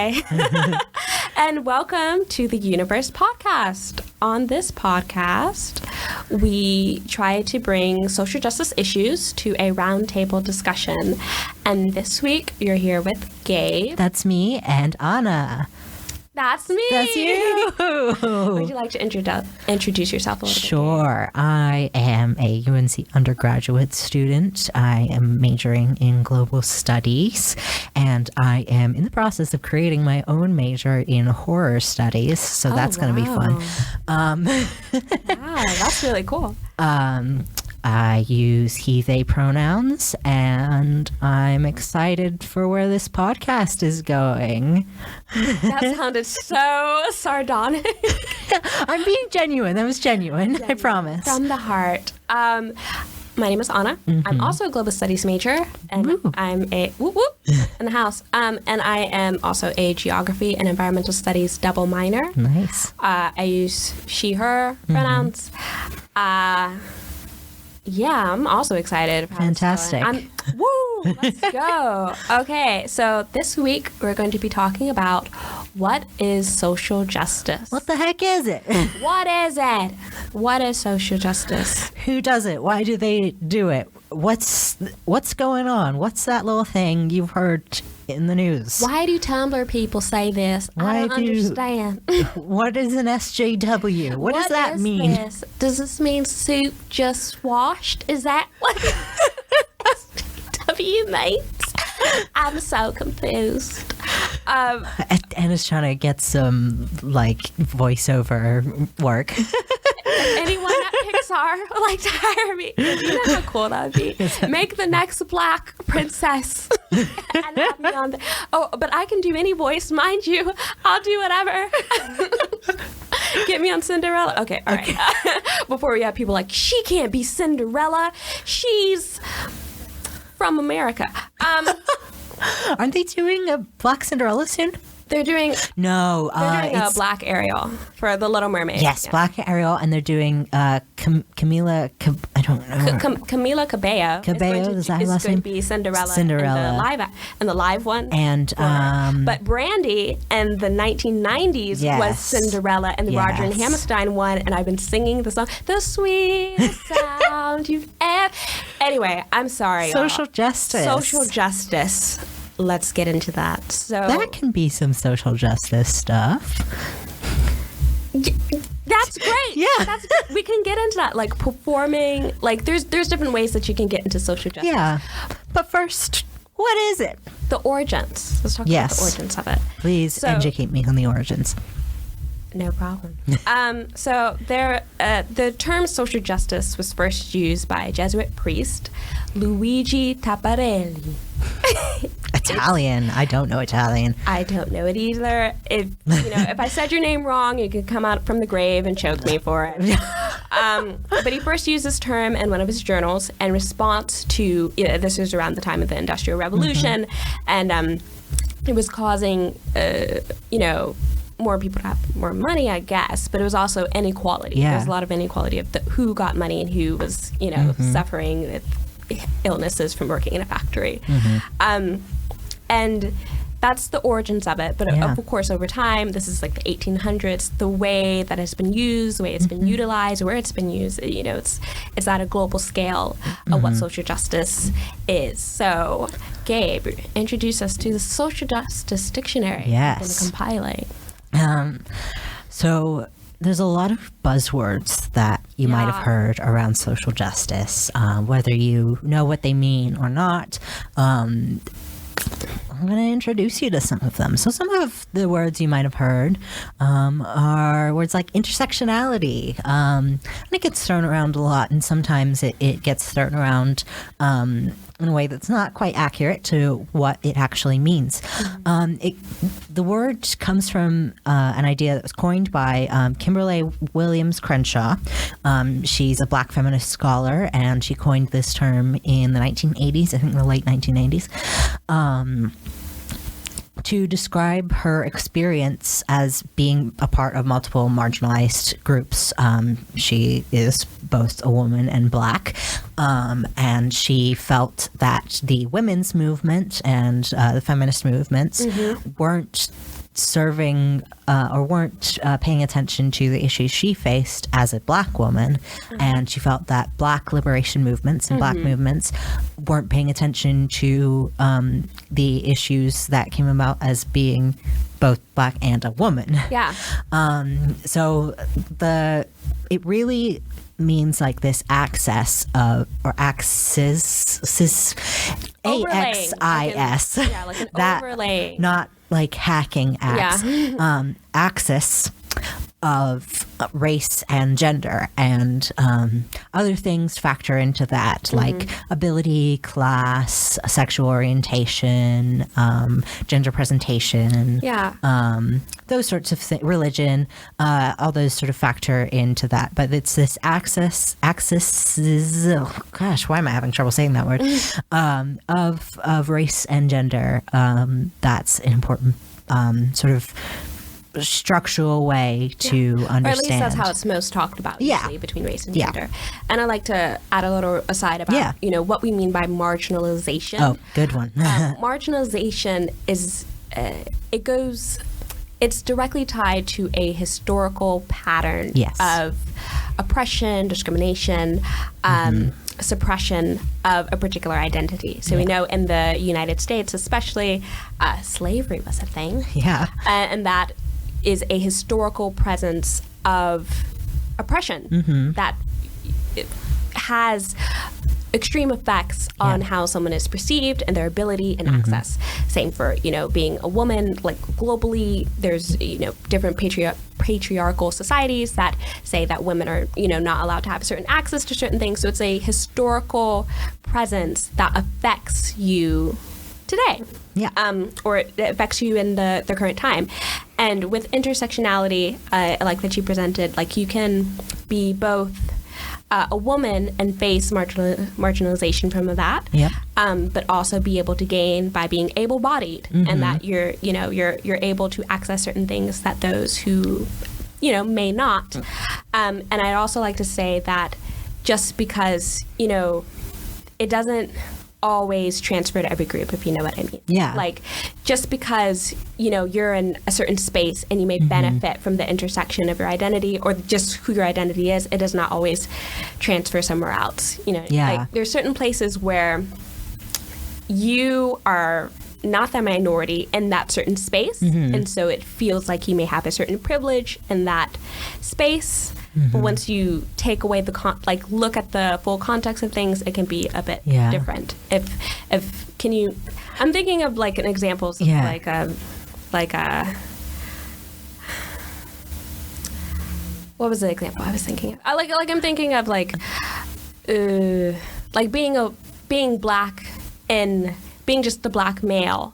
Hi. And welcome to the Universe Podcast. On this podcast, we try to bring social justice issues to a roundtable discussion. And this week, you're here with Gabe. That's me, and Anna. That's me. That's you. Would you like to introduce yourself a little bit? Sure. I am a UNC undergraduate student. I am majoring in global studies, and I am in the process of creating my own major in horror studies. So that's going to be fun. Wow, that's really cool. I use he, they pronouns, and I'm excited for where this podcast is going. That sounded so sardonic. I'm being genuine. That was genuine. I promise. From the heart. My name is Anna. Mm-hmm. I'm also a global studies major, and I'm a whoop whoop in the house. And I am also a geography and environmental studies double minor. Nice. I use she, her pronouns. Yeah, I'm also excited. Fantastic. Woo! Let's go. Okay, so this week we're going to be talking about what is social justice. What the heck is it? What is it? What is social justice? Who does it? Why do they do it? What's going on? What's that little thing you've heard in the news? Why do Tumblr people say this? I don't understand. What is an SJW? What does that mean? This? Does this mean soup just washed? Is that what SJW means? I'm so confused. Anna's trying to get some voiceover work. Anyone at Pixar would like to hire me. Do you know how cool that would be? Make the next black princess and have me on but I can do any voice, mind you. I'll do whatever. Get me on Cinderella. Okay, all right. Before we have people like, she can't be Cinderella. She's from America. Aren't they doing a Black Cinderella soon? They're doing a Black Ariel for The Little Mermaid. Yes, yeah. Black Ariel, and they're doing Camila. I don't know. Camila Cabello. Cabello is that her last name? Going to be Cinderella in the live one. And but Brandy in the 1990s was Cinderella in the Roger and Hammerstein one, and I've been singing the song, "The Sweetest Sound You've Ever." Anyway, I'm sorry. Social justice. Social justice. Let's get into that. So that can be some social justice stuff. That's great. Yeah, that's good. We can get into that, like performing. Like there's different ways that you can get into social justice. Yeah, but first, what is it? The origins. Let's talk about the origins of it. Please educate me on the origins. No problem. So the term social justice was first used by a Jesuit priest, Luigi Taparelli. Italian. I don't know Italian. I don't know it either. If I said your name wrong, you could come out from the grave and choke me for it. But he first used this term in one of his journals in response to, this was around the time of the Industrial Revolution, and it was causing, more people to have more money, I guess, but it was also inequality. Yeah. There was a lot of inequality of who got money and who was, suffering with illnesses from working in a factory. And that's the origins of it. But of course, over time, this is like the 1800s, the way that it's been used, the way it's been utilized, where it's been used, it's at a global scale of what social justice is. So, Gabe, introduce us to the social justice dictionary. Yes. And compiling. So there's a lot of buzzwords that you might have heard around social justice, whether you know what they mean or not. I'm going to introduce you to some of them. So some of the words you might have heard are words like intersectionality. And it gets thrown around a lot, and sometimes it gets thrown around in a way that's not quite accurate to what it actually means. The word comes from an idea that was coined by Kimberly Williams Crenshaw. She's a Black feminist scholar, and she coined this term in the 1980s, I think the late 1980s. To describe her experience as being a part of multiple marginalized groups. She is both a woman and Black. And she felt that the women's movement and the feminist movements weren't serving or weren't paying attention to the issues she faced as a Black woman. And she felt that Black liberation movements and Black movements weren't paying attention to the issues that came about as being both Black and a woman. Yeah. So it really means like this access of, or axis, A-X-I-S. Yeah, like an that, overlay. Not like hacking axis of race and gender, and other things factor into that, like ability, class, sexual orientation, gender presentation, those sorts of things, religion, all those sort of factor into that. But it's this axis is, oh gosh, why am I having trouble saying that word? Of race and gender. That's an important sort of structural way to understand. Or at least that's how it's most talked about usually between race and gender. And I like to add a little aside about what we mean by marginalization. Oh, good one. Marginalization is it's directly tied to a historical pattern of oppression, discrimination, suppression of a particular identity. So we know in the United States, especially, slavery was a thing. Yeah. And that is a historical presence of oppression that has extreme effects on how someone is perceived and their ability and access. Same for, being a woman. Like globally, there's, different patriarchal societies that say that women are, not allowed to have certain access to certain things. So it's a historical presence that affects you today. Or it affects you in the current time. And with intersectionality, like that you presented, like you can be both a woman and face marginalization from that, but also be able to gain by being able-bodied, and that you're able to access certain things that those who, may not. And I'd also like to say that just because, it doesn't always transfer to every group, if you know what I mean. Yeah. Like, just because, you're in a certain space and you may benefit from the intersection of your identity or just who your identity is, it does not always transfer somewhere else. Like, there's certain places where you are not the minority in that certain space, and so it feels like you may have a certain privilege in that space. But once you take away look at the full context of things, it can be a bit different. I'm thinking of like an example of what was the example I was thinking of? I'm thinking of being Black and being just the Black male,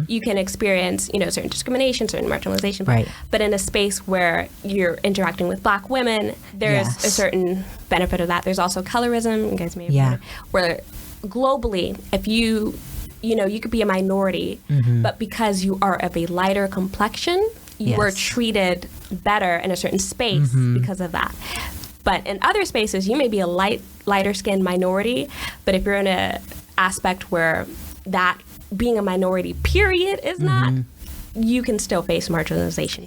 you can experience, certain discrimination, certain marginalization. Right. But in a space where you're interacting with Black women, there's a certain benefit of that. There's also colorism, you guys may have heard, where globally, if you could be a minority, but because you are of a lighter complexion, you are treated better in a certain space because of that. But in other spaces, you may be a lighter skinned minority, but if you're in an aspect where that being a minority period is not, you can still face marginalization.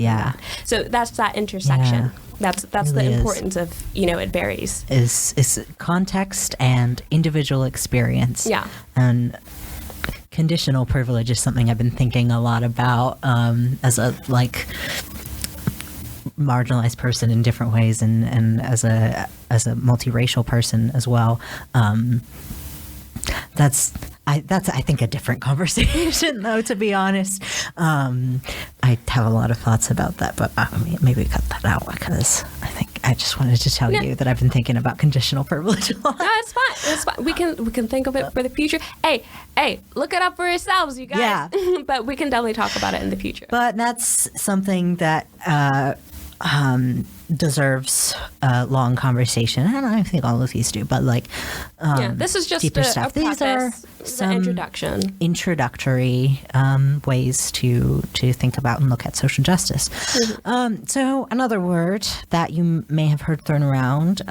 So that's that intersection. That's really the importance of, it varies. Is context and individual experience. And conditional privilege is something I've been thinking a lot about as a marginalized person in different ways, and as a multiracial person as well. That's I think a different conversation though, to be honest. I have a lot of thoughts about that, but maybe cut that out because I just wanted to tell you that I've been thinking about conditional privilege a lot. No, it's fine. It's fine. We can think of it for the future. Hey, look it up for yourselves, you guys. But we can definitely talk about it in the future. But that's something that deserves a long conversation, and I think all of these do, but like this is just deeper a stuff. These preface, are some introductory ways to think about and look at social justice. So another word that you may have heard thrown around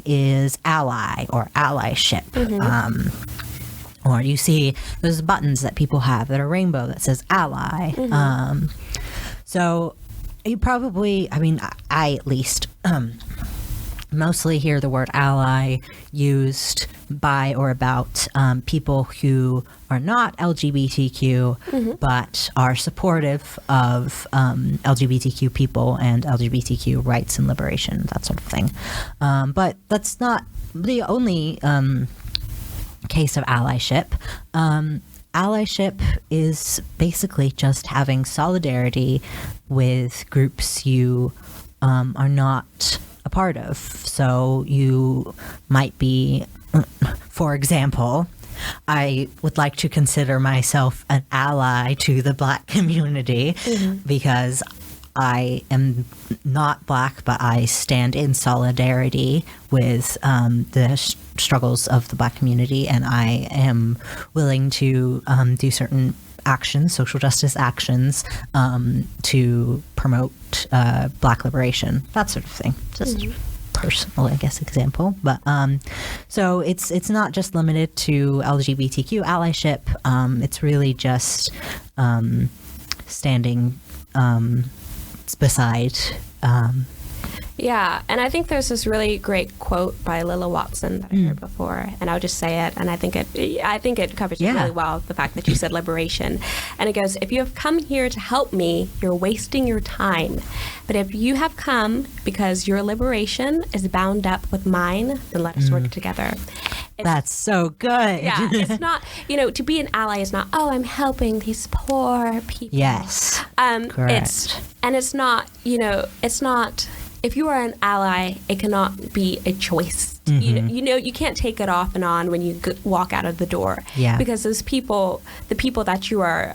is ally or allyship. Or you see those buttons that people have that are rainbow that says ally. So you probably, I mean, I at least mostly hear the word ally used by or about people who are not LGBTQ, but are supportive of LGBTQ people and LGBTQ rights and liberation, that sort of thing. But that's not the only case of allyship. Allyship is basically just having solidarity with groups you are not a part of. So you might be, for example, I would like to consider myself an ally to the Black community because I am not Black, but I stand in solidarity with the struggles of the Black community, and I am willing to do certain actions, social justice actions, to promote Black liberation, that sort of thing. Just personal, I guess, example. But so it's not just limited to LGBTQ allyship. It's really just standing beside. Yeah, and I think there's this really great quote by Lilla Watson that I heard before, and I'll just say it, and I think it covers really well the fact that you said liberation. And it goes, if you have come here to help me, you're wasting your time. But if you have come because your liberation is bound up with mine, then let us work together. That's so good. Yeah, it's not, to be an ally is not, oh, I'm helping these poor people. Yes, correct. It's not, it's not, if you are an ally, it cannot be a choice. You can't take it off and on when you walk out of the door. Yeah. Because those people, the people that you are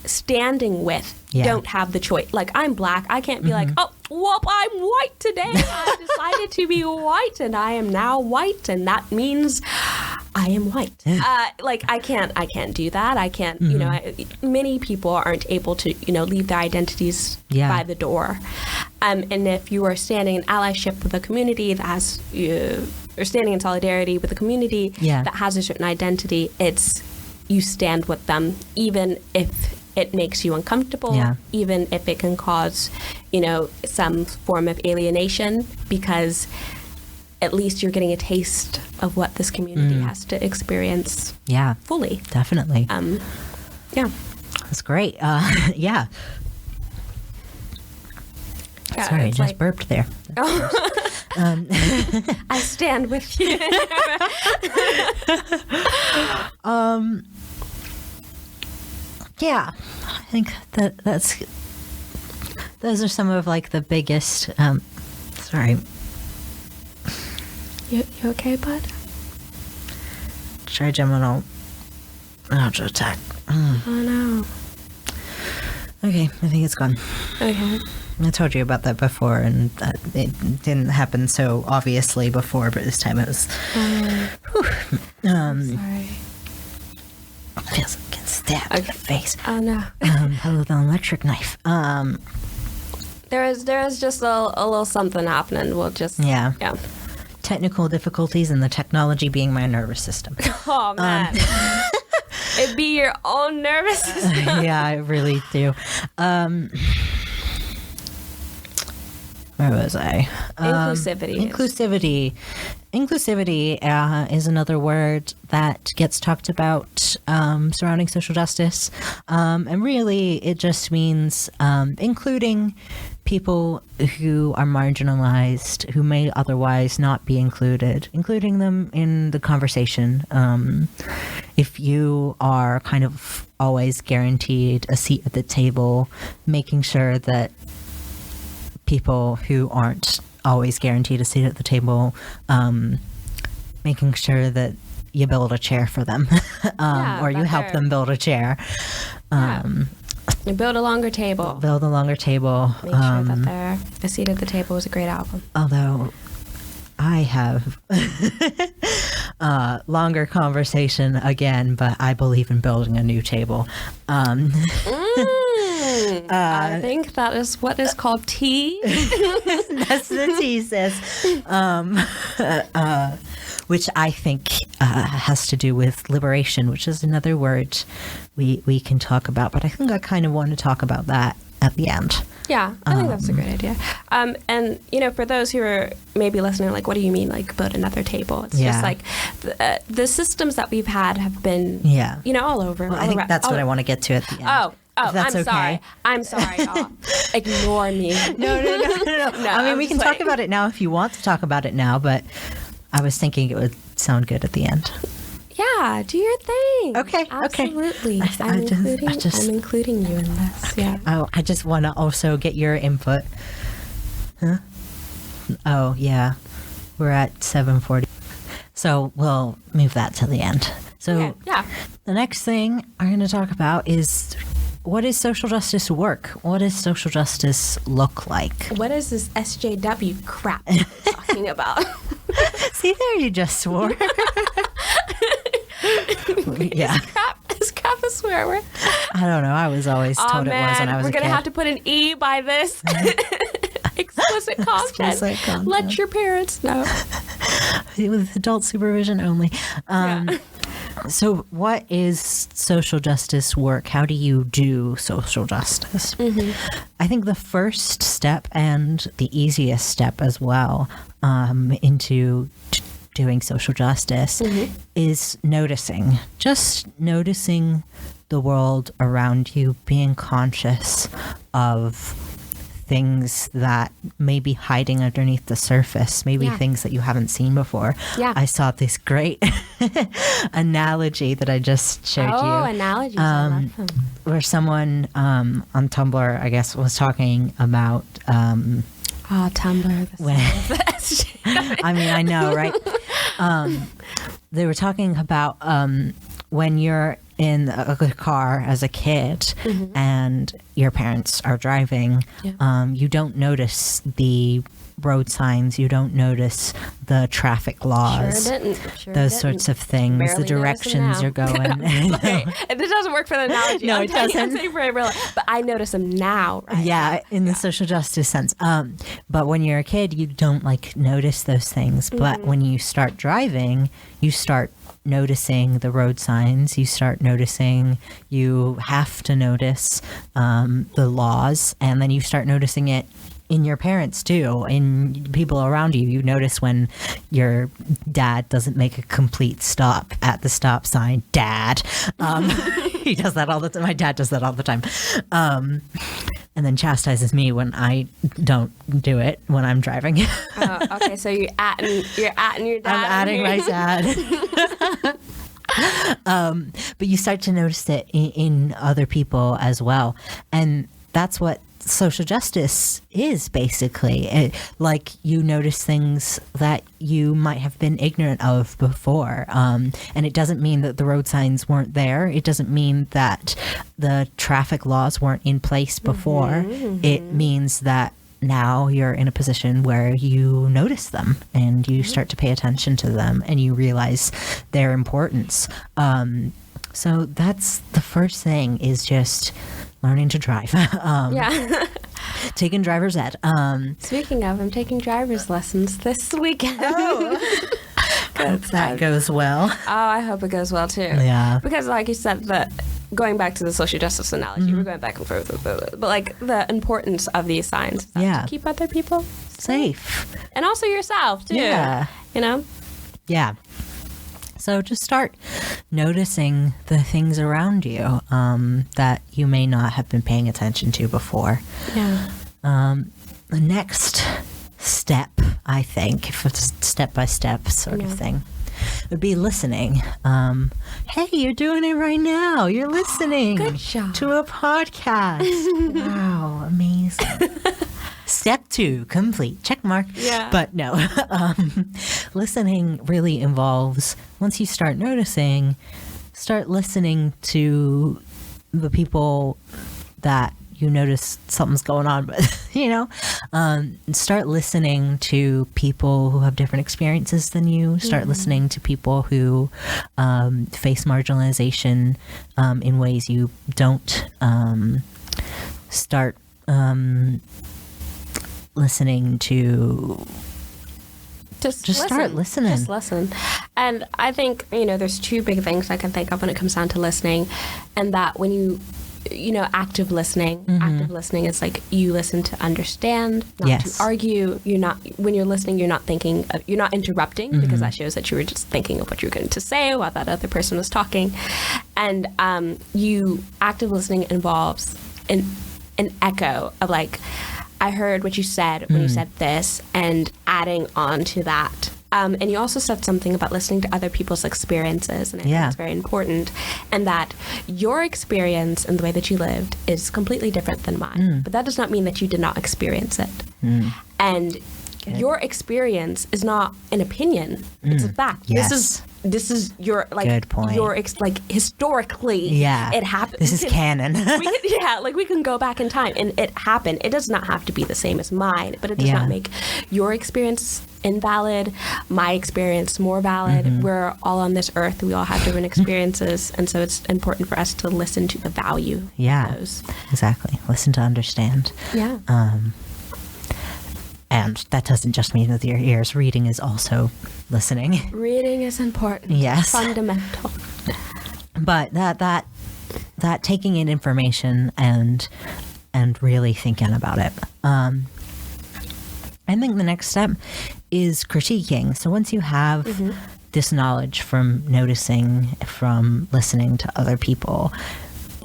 standing with, don't have the choice. Like, I'm Black. I can't be like, oh, whoop, I'm white today. I decided to be white, and I am now white, and that means I am white. I can't do that. I can't, many people aren't able to, leave their identities by the door. And if you are standing in allyship with a community that has, or standing in solidarity with a community that has a certain identity, it's you stand with them, even if it makes you uncomfortable, even if it can cause, some form of alienation, because at least you're getting a taste of what this community has to experience fully. Definitely. That's great. Sorry, I just burped there. I stand with you. I think those are some of the biggest. Sorry. You okay, bud? Trigeminal algae attack. Oh no. Okay, I think it's gone. Okay. I told you about that before, and it didn't happen so obviously before, but this time it was. Sorry. Feels like getting stabbed in the face. Oh no. With an electric knife. There is just a little something happening. We'll just Technical difficulties and the technology being my nervous system. Oh man. It'd be your own nervous system. Yeah, I really do. Where was I? Inclusivity. Inclusivity is another word that gets talked about surrounding social justice. And really, it just means including people who are marginalized, who may otherwise not be included, including them in the conversation. If you are kind of always guaranteed a seat at the table, making sure that people who aren't always guaranteed a seat at the table, making sure that you build a chair for them, or you help them build a chair. And Build a Longer Table. Build a Longer Table. Make sure that A Seat at the Table was a great album. Although I have longer conversation again, but I believe in building a new table. I think that is what is called tea. That's the tea, sis. Which I think has to do with liberation, which is another word we can talk about. But I think I kind of want to talk about that at the end. Yeah, I think that's a great idea. And, for those who are maybe listening, like, what do you mean, like, build another table? It's just like the systems that we've had have been, all over. Well, I think that's what I want to get to at the end. Oh, that's I'm okay. sorry. I'm sorry. Oh, ignore me. No. I mean, we can talk about it now if you want to talk about it now, but I was thinking it would sound good at the end. Yeah, do your thing. Okay. Absolutely. Okay. I'm including you in this. Okay. Yeah. Oh, I just want to also get your input. Huh? Oh, yeah. We're at 7:40. So we'll move that to the end. So Okay, yeah. The next thing I'm going to talk about is, what is social justice work? What does social justice look like? What is this SJW crap you're talking about? See there, you just swore. Yeah. Is crap a swear word? I don't know. I was always told it was when I was a we're kid. gonna have to put an E by this. Explicit content. Explicit content. Let your parents know. With adult supervision only. So what is social justice work? How do you do social justice? Mm-hmm. I think the first step, and the easiest step as well, into doing social justice is noticing. Just noticing the world around you, being conscious of things that may be hiding underneath the surface, maybe things that you haven't seen before. Yeah. I saw this great analogy that I just showed you. Oh, analogies. I love them. Where someone on Tumblr, I guess, was talking about... Tumblr. I mean, I know, right? They were talking about when you're in a car as a kid and your parents are driving, you don't notice the road signs, you don't notice the traffic laws, those sorts of things, Barely the directions you're going. Okay. It doesn't work for the analogy. No, it doesn't. But I notice them now. Right? Yeah, in the social justice sense. But when you're a kid, you don't notice those things. But when you start driving, you start noticing the road signs, you start noticing, you have to notice the laws, and then you start noticing it in your parents too, in people around you. You notice when your dad doesn't make a complete stop at the stop sign. Dad. He does that all the time. My dad does that all the time. And then chastises me when I don't do it when I'm driving. Okay, so you're atting your dad. I'm atting my dad. But you start to notice it in other people as well. And that's what social justice is basically. You notice things that you might have been ignorant of before. And it doesn't mean that the road signs weren't there. It doesn't mean that the traffic laws weren't in place before. It means that now you're in a position where you notice them and you start to pay attention to them and you realize their importance. So that's the first thing, is just learning to drive. Taking driver's ed. Speaking of, I'm taking driver's lessons this weekend. Hope that goes well. Oh, I hope it goes well too. Yeah. Because like you said, going back to the social justice analogy, we're going back and forth with it, but the importance of these signs is to keep other people safe. And also yourself too. Yeah. Yeah. So just start noticing the things around you that you may not have been paying attention to before. Yeah. The next step, I think, if it's step-by-step sort of thing, would be listening. Hey, you're doing it right now. You're listening to a podcast. Wow, amazing. Step 2, complete. Check mark. Yeah. But no, listening really involves, once you start noticing, start listening to the people that you notice something's going on, but start listening to people who have different experiences than you. Start listening to people who face marginalization in ways you don't. Start listening to. Just start listening. Just listen. And I think, there's two big things I can think of when it comes down to listening, and that when active listening. Active listening is like you listen to understand, not to argue. When you're listening, you're not thinking, you're not interrupting, because that shows that you were just thinking of what you were going to say while that other person was talking. And active listening involves an echo of like, I heard what you said when you said this, and adding on to that. And you also said something about listening to other people's experiences, and I think that's very important. And that your experience and the way that you lived is completely different than mine. But that does not mean that you did not experience it. And your experience is not an opinion; it's a fact. Yes. This is your good point. Your historically, it happened. This is canon. we can go back in time, and it happened. It does not have to be the same as mine, but it does not make your experience invalid, my experience more valid. We're all on this earth. We all have different experiences, and so it's important for us to listen to the value of those. Exactly. Listen to understand. And that doesn't just mean with your ears. Reading is also listening. Reading is important. Yes. Fundamental. But that taking in information and really thinking about it. I think the next step is critiquing. So once you have this knowledge from noticing, from listening to other people,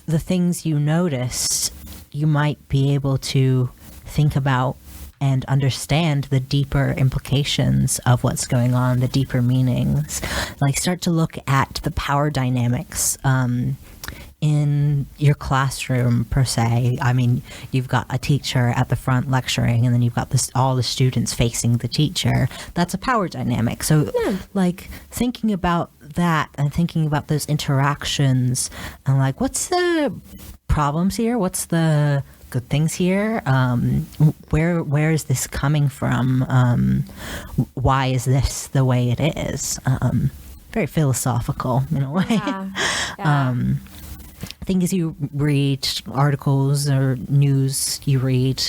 the things you notice, you might be able to think about and understand the deeper implications of what's going on, the deeper meanings. Like start to look at the power dynamics in your classroom per se. I mean, you've got a teacher at the front lecturing, and then you've got all the students facing the teacher. That's a power dynamic. So like thinking about that and thinking about those interactions and like, what's the problems here? What's the good things here? Where is this coming from? Why is this the way it is? Very philosophical in a way. I think as you read articles or news, you read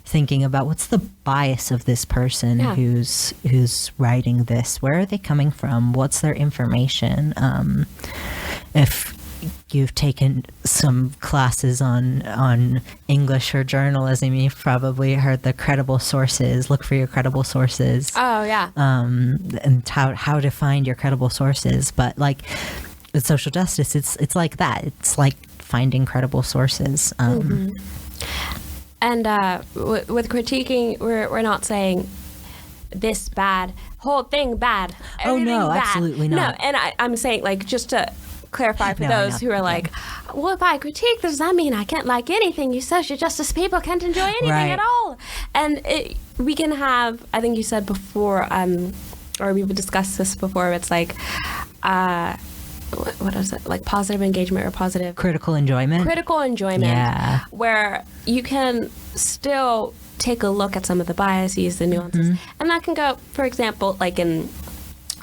thinking about what's the bias of this person who's writing this. Where are they coming from? What's their information? If you've taken some classes on English or journalism, you've probably heard the credible sources. Look for your credible sources. Oh yeah. And how to find your credible sources. But like with social justice, it's like that. It's like finding credible sources. And with critiquing, we're not saying this bad, whole thing bad. Oh no, bad. Absolutely not. No, and I'm saying like just to clarify for those who are like, well, if I critique, does that mean I can't like anything you social justice people can't enjoy anything at all? And we can have, I think you said before, or we've discussed this before, it's like, what is it? Like positive engagement or positive? Critical enjoyment. Critical enjoyment. Yeah. Where you can still take a look at some of the biases, the nuances. And that can go, for example, like in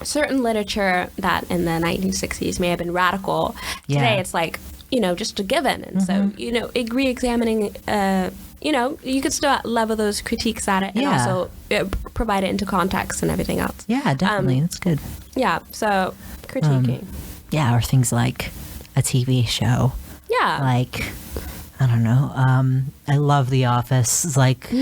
certain literature that in the 1960s may have been radical. Today it's like, just a given. And so, re-examining, you could still level those critiques at it and also provide it into context and everything else. Yeah, definitely. That's good. Yeah, so critiquing. Or things like a TV show. Yeah. Like, I don't know. I love The Office. It's like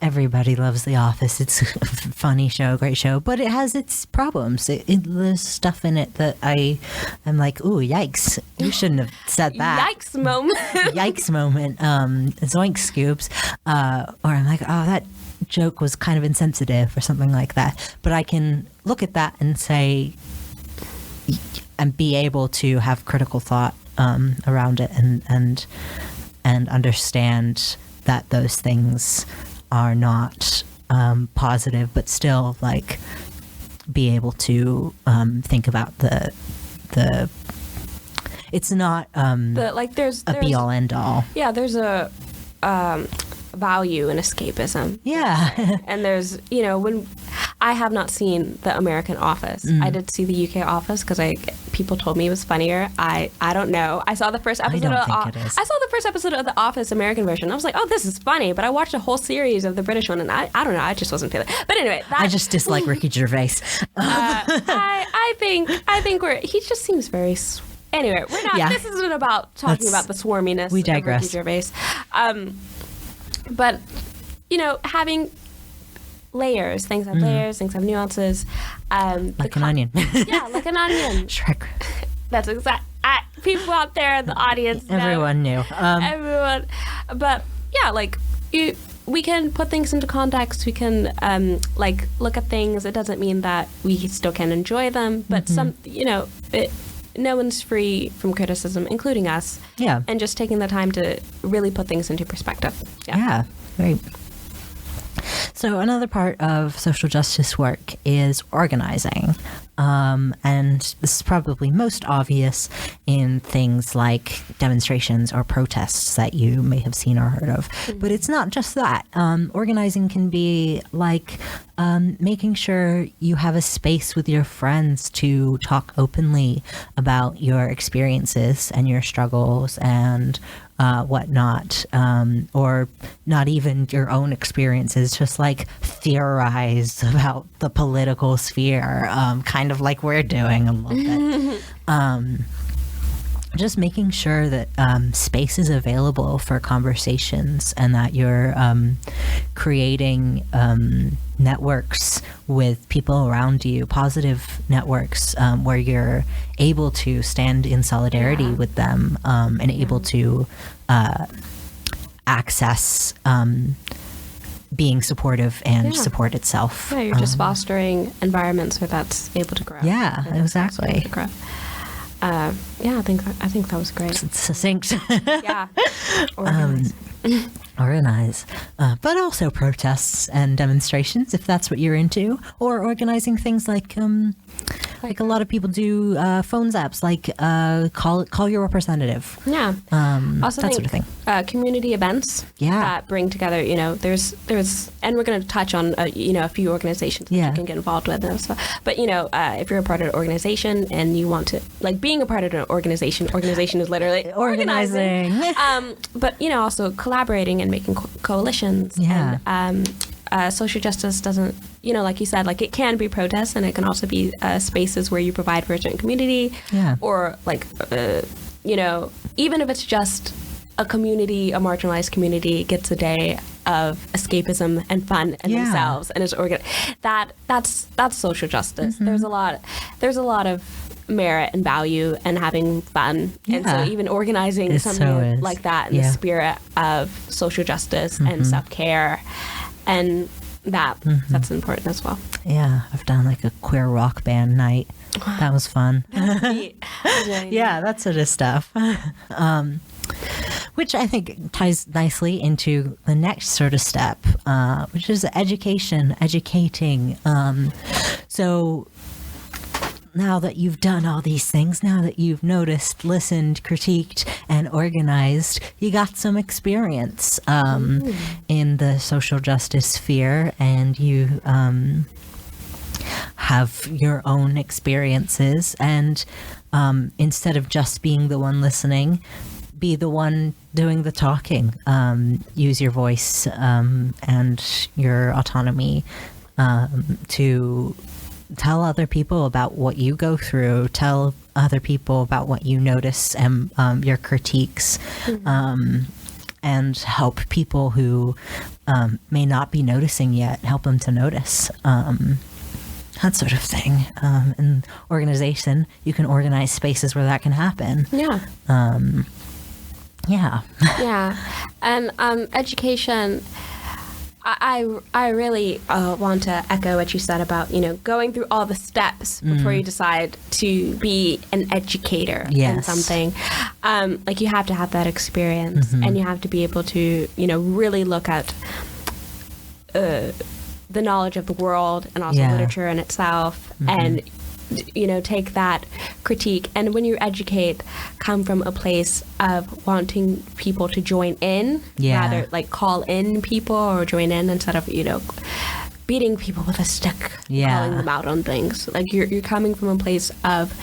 everybody loves The Office. It's a funny show, great show, but it has its problems. There's stuff in it that I'm like, ooh, yikes! You shouldn't have said that. Yikes moment. Yikes moment. Zoink scoops. Or I'm like, oh, that joke was kind of insensitive or something like that. But I can look at that and say, and be able to have critical thought around it and understand that those things are not positive, but still like be able to think about the It's not there's a be all end all. Yeah, there's a value in escapism. Yeah. And there's, when I have not seen the American Office. I did see the UK Office because people told me it was funnier. I don't know. I saw the first episode I saw the first episode of the Office American version. I was like, oh, this is funny. But I watched a whole series of the British one, and I don't know. I just wasn't feeling it. But anyway, I just dislike Ricky Gervais. I think he just seems very. Anyway, we're not. Yeah. This isn't about talking about the swarminess. We digress. Of Ricky Gervais. But having layers, things have layers, things have nuances. Like an onion. Yeah, like an onion. Shrek. That's exact. People out there in the audience know. Everyone knew. Everyone. But yeah, we can put things into context. We can look at things. It doesn't mean that we still can enjoy them, but no one's free from criticism, including us. Yeah. And just taking the time to really put things into perspective. Yeah. Right. So another part of social justice work is organizing. And this is probably most obvious in things like demonstrations or protests that you may have seen or heard of. But it's not just that. Organizing can be like making sure you have a space with your friends to talk openly about your experiences and your struggles and whatnot, or not even your own experiences, just like theorize about the political sphere, kind of like we're doing a little bit. Just making sure that space is available for conversations and that you're creating networks with people around you, positive networks where you're able to stand in solidarity with them and able to access being supportive and support itself. Yeah, you're just fostering environments where that's able to grow. Yeah, exactly. I think that was great. Succinct. Yeah. Organize. But also protests and demonstrations, if that's what you're into, or organizing things like a lot of people do phone apps, like call your representative. Yeah. Also that sort of thing. Community events that bring together, there's and we're going to touch on a few organizations that you can get involved with and stuff. But if you're a part of an organization and you want to, being a part of an organization is literally organizing. But also collaborating and making coalitions. Yeah. And social justice doesn't, like you said, it can be protests, and it can also be spaces where you provide for a certain community. Yeah. Or even if it's just a community, a marginalized community gets a day of escapism and fun and themselves, and it's that's social justice. There's a lot of merit and value and having fun, and so even organizing something like that in the spirit of social justice and self-care, and that's important as well. Yeah, I've done a queer rock band night. That was fun. Yeah, that sort of stuff. Which I think ties nicely into the next sort of step, which is educating. So now that you've done all these things, now that you've noticed, listened, critiqued, and organized, you got some experience in the social justice sphere, and you have your own experiences. And instead of just being the one listening, be the one doing the talking. Use your voice and your autonomy to tell other people about what you go through, tell other people about what you notice and your critiques, and help people who may not be noticing yet, help them to notice. That sort of thing. In organization, you can organize spaces where that can happen. Yeah. Yeah. And education, I really want to echo what you said about, going through all the steps before you decide to be an educator in something. You have to have that experience, and you have to be able to, really look at the knowledge of the world and also literature in itself, and take that critique, and when you educate, come from a place of wanting people to join in, rather like call in people or join in instead of beating people with a stick, calling them out on things. Like you're coming from a place of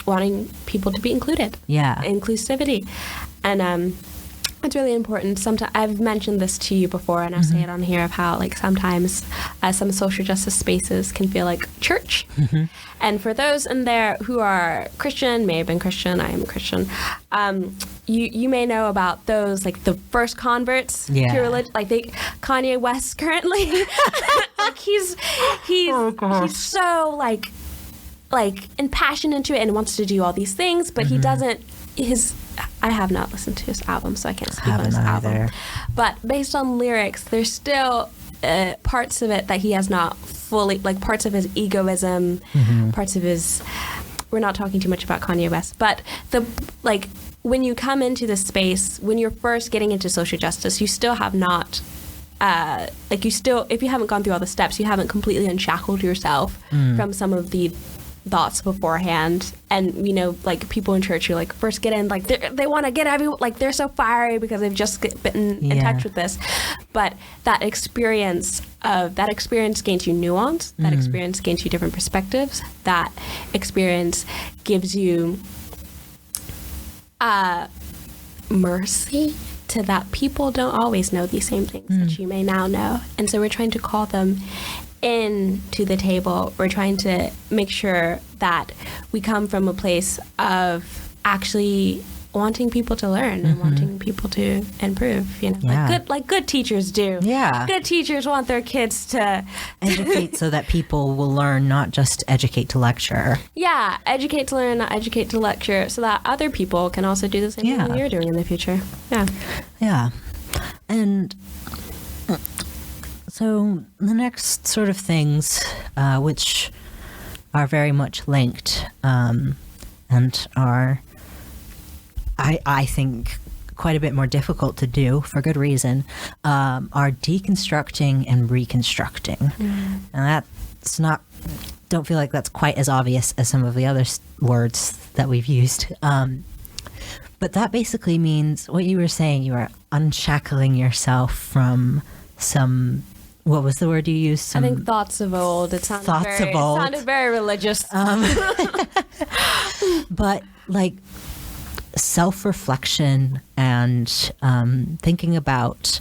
wanting people to be included, inclusivity, and it's really important. Sometimes I've mentioned this to you before, and I'll say it on here, of how like sometimes some social justice spaces can feel like church. And for those in there who are Christian, may have been Christian, I am Christian, you may know about those, like the first converts to religion, like Kanye West currently. Like he's so like impassioned into it and wants to do all these things, but he doesn't. I have not listened to his album, so I can't speak on his album. But based on lyrics, there's still parts of it that he has not fully, like parts of his egoism, parts of his. We're not talking too much about Kanye West, but when you come into this space, when you're first getting into social justice, you still have not. If you haven't gone through all the steps, you haven't completely unshackled yourself from some of the thoughts beforehand. And like people in church who like first get in, like they want to get everyone, like they're so fiery because they've just been in touch with this. But that experience gains you nuance. That experience gains you different perspectives. That experience gives you mercy to that people don't always know these same things that you may now know. And so we're trying to call them into the table. We're trying to make sure that we come from a place of actually wanting people to learn and wanting people to improve, like good teachers do. Good teachers want their kids to educate so that people will learn, not just educate to lecture. Educate to learn, not educate to lecture, so that other people can also do the same thing that you're doing in the future. And so the next sort of things, which are very much linked and are, I think, quite a bit more difficult to do for good reason, are deconstructing and reconstructing. And don't feel like that's quite as obvious as some of the other words that we've used. But that basically means what you were saying, you are unshackling yourself from some... What was the word you used? I think thoughts of old. It sounded very religious. But like self-reflection and thinking about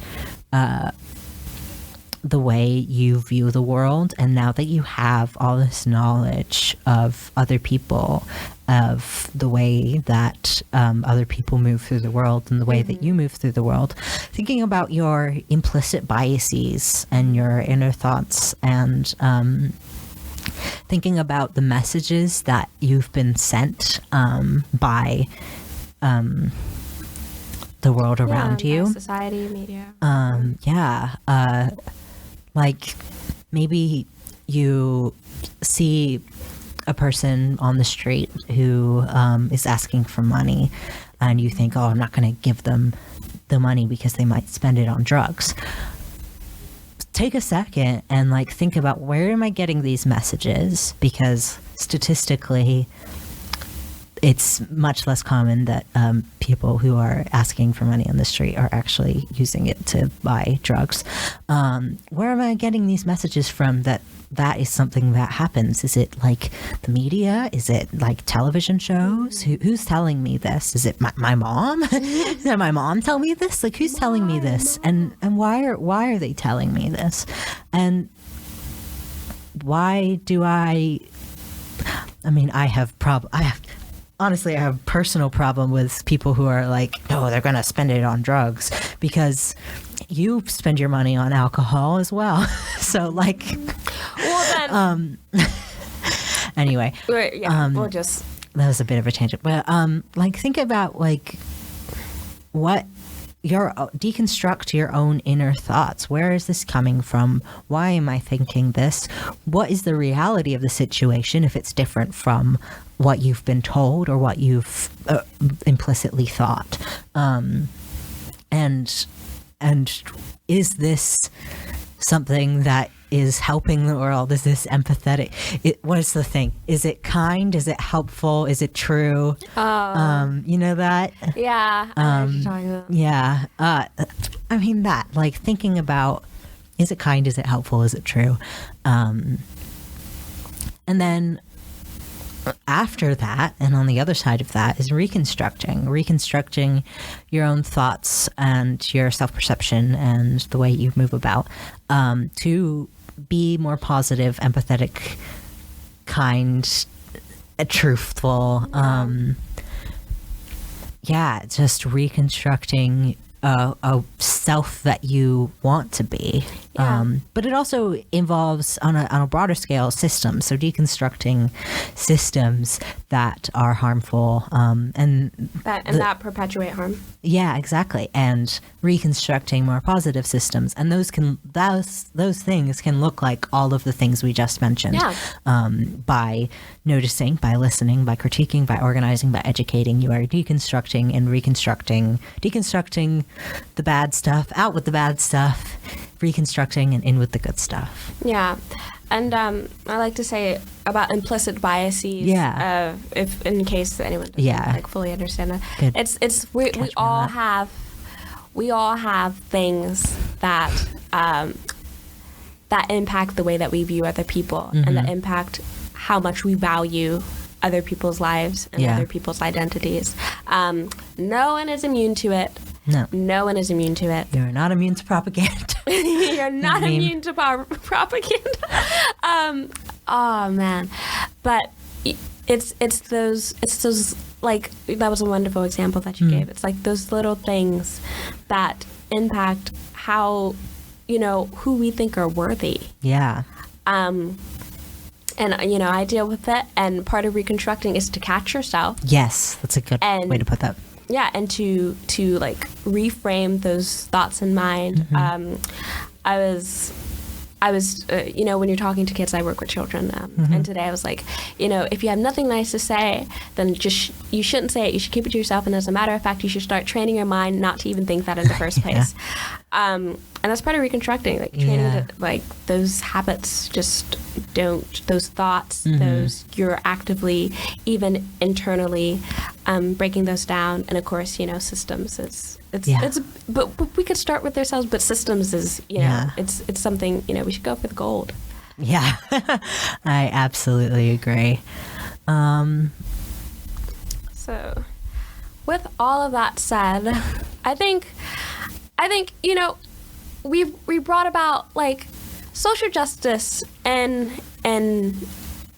the way you view the world, and now that you have all this knowledge of other people, of the way that other people move through the world and the way that you move through the world, thinking about your implicit biases and your inner thoughts, and thinking about the messages that you've been sent by the world around you, society, media. Like maybe you see a person on the street who is asking for money, and you think, I'm not going to give them the money because they might spend it on drugs. Take a second and like think about, where am I getting these messages? Because statistically, it's much less common that people who are asking for money on the street are actually using it to buy drugs. Where am I getting these messages from that is something that happens? Is it like the media? Is it like television shows? Who's telling me this? Is it my mom? Did my mom tell me this? Like, who's telling me this? And why are they telling me this? And why do I honestly, I have a personal problem with people who are like, no, they're going to spend it on drugs, because you spend your money on alcohol as well. So like, well then, anyway, we'll just, that was a bit of a tangent, but like think about like what deconstruct your own inner thoughts. Where is this coming from? Why am I thinking this? What is the reality of the situation if it's different from what you've been told or what you've implicitly thought? And is this something that is helping the world? Is this empathetic? What is the thing? Is it kind? Is it helpful? Is it true? You know that? Yeah. I know what you're talking about. Yeah. I mean that, like thinking about, is it kind? Is it helpful? Is it true? And then after that, and on the other side of that, is reconstructing your own thoughts and your self-perception and the way you move about, to be more positive, empathetic, kind, truthful. Just reconstructing a self that you want to be. But it also involves, on a broader scale, systems. So deconstructing systems that are harmful, and that perpetuate harm. Yeah, exactly. And reconstructing more positive systems, and those things can look like all of the things we just mentioned. Yeah. By noticing, by listening, by critiquing, by organizing, by educating, you are deconstructing and reconstructing. Deconstructing the bad stuff, out with the bad stuff, reconstructing and in with the good stuff. Yeah. And I like to say about implicit biases. Yeah. If in case anyone doesn't fully understand that. We all have things that that impact the way that we view other people, and that impact how much we value other people's lives and other people's identities. No one is immune to it. No one is immune to it. You're not immune to propaganda. You're not immune to propaganda. Oh man, but it's those like, that was a wonderful example that you gave. It's like those little things that impact how, who we think are worthy. Yeah. And I deal with it, and part of reconstructing is to catch yourself. Yes, that's a good way to put that. Yeah, and to like reframe those thoughts in mind. I was when you're talking to kids, I work with children, and today I was like, if you have nothing nice to say, then you shouldn't say it. You should keep it to yourself. And as a matter of fact, you should start training your mind not to even think that in the first place. And that's part of reconstructing, like training that, like, those habits just don't, those thoughts, those, you're actively, even internally, breaking those down. And of course, systems but we could start with ourselves, but systems is, it's something, we should go for the gold. Yeah, I absolutely agree. So with all of that said, I think, we brought about, like, social justice and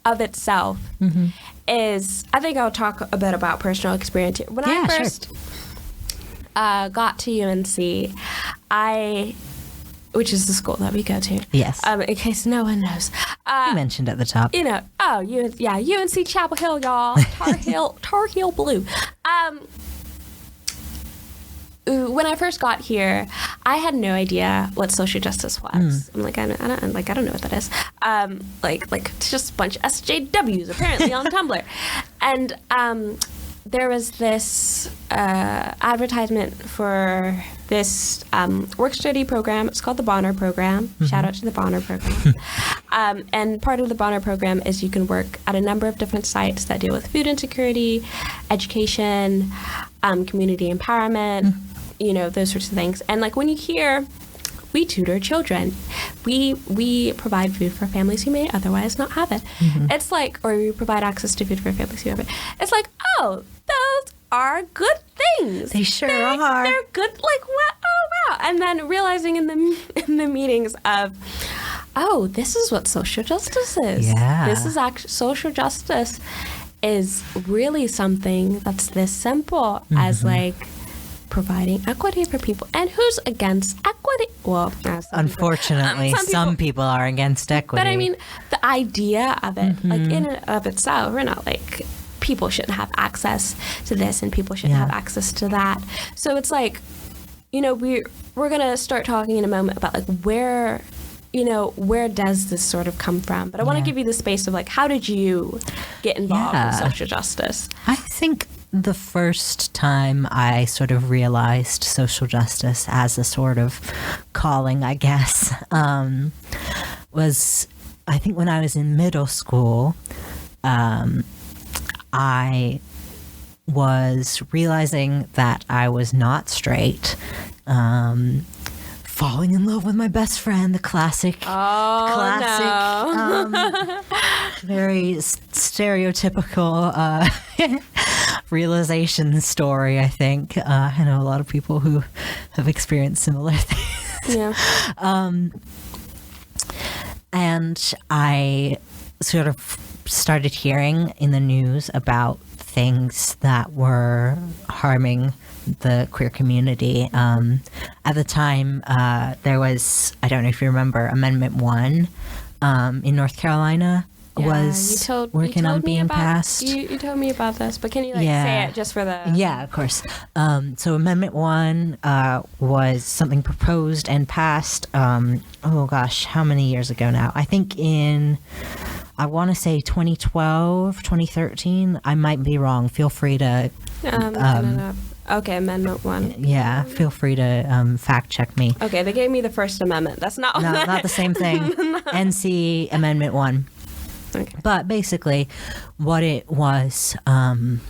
of itself is, I think I'll talk a bit about personal experience here. When I first got to UNC, which is the school that we go to. Yes. In case no one knows. You mentioned at the top. UNC Chapel Hill, y'all. Tar Heel Blue. When I first got here, I had no idea what social justice was. I'm like, I don't know what that is. Like it's just a bunch of SJWs apparently on Tumblr, and there was this advertisement for this work study program. It's called the Bonner Program. Shout out to the Bonner Program. And part of the Bonner Program is you can work at a number of different sites that deal with food insecurity, education, community empowerment, those sorts of things. And like when you hear, we tutor children, we provide food for families who may otherwise not have it. It's like, or we provide access to food for families who have it. It's like, oh, those are good things. They sure are. They're good. Like, what? Oh, wow. And then realizing in the meetings of, oh, this is what social justice is. Yeah. This is actually, social justice is really something that's this simple as, like, providing equity for people. And who's against equity? Well, unfortunately, some people are against equity. But I mean, the idea of it, like in and of itself, we're not like, people shouldn't have access to this and people shouldn't have access to that. So it's like, we're going to start talking in a moment about like where does this sort of come from? But I want to give you the space of like, how did you get involved in social justice? I think the first time I sort of realized social justice as a sort of calling, I guess, was, I think when I was in middle school, I was realizing that I was not straight, falling in love with my best friend, the classic, very stereotypical realization story, I think. I know a lot of people who have experienced similar things. Yeah. And I sort of started hearing in the news about things that were harming the queer community. At the time, there was, I don't know if you remember, Amendment 1 in North Carolina was working on being passed. You told me about this, but can you say it just for the... Yeah, of course. So Amendment 1 was something proposed and passed, oh gosh, how many years ago now? I think I want to say 2012, 2013. I might be wrong. Feel free to... Okay, Amendment 1. Yeah, feel free to fact check me. Okay, they gave me the First Amendment. That's not... No, not the same thing. NC Amendment 1. Okay. But basically, what it was, in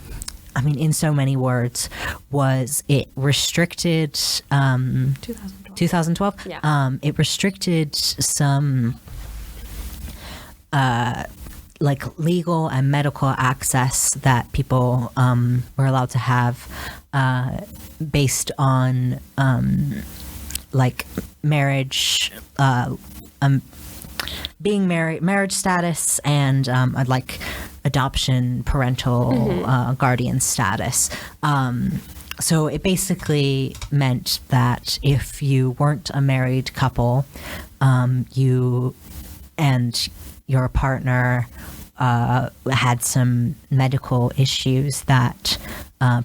so many words, was it restricted... 2012? Yeah. It restricted some... legal and medical access that people were allowed to have based on marriage, being married, marriage status, and adoption, parental guardian status. So it basically meant that if you weren't a married couple, you and your partner had some medical issues that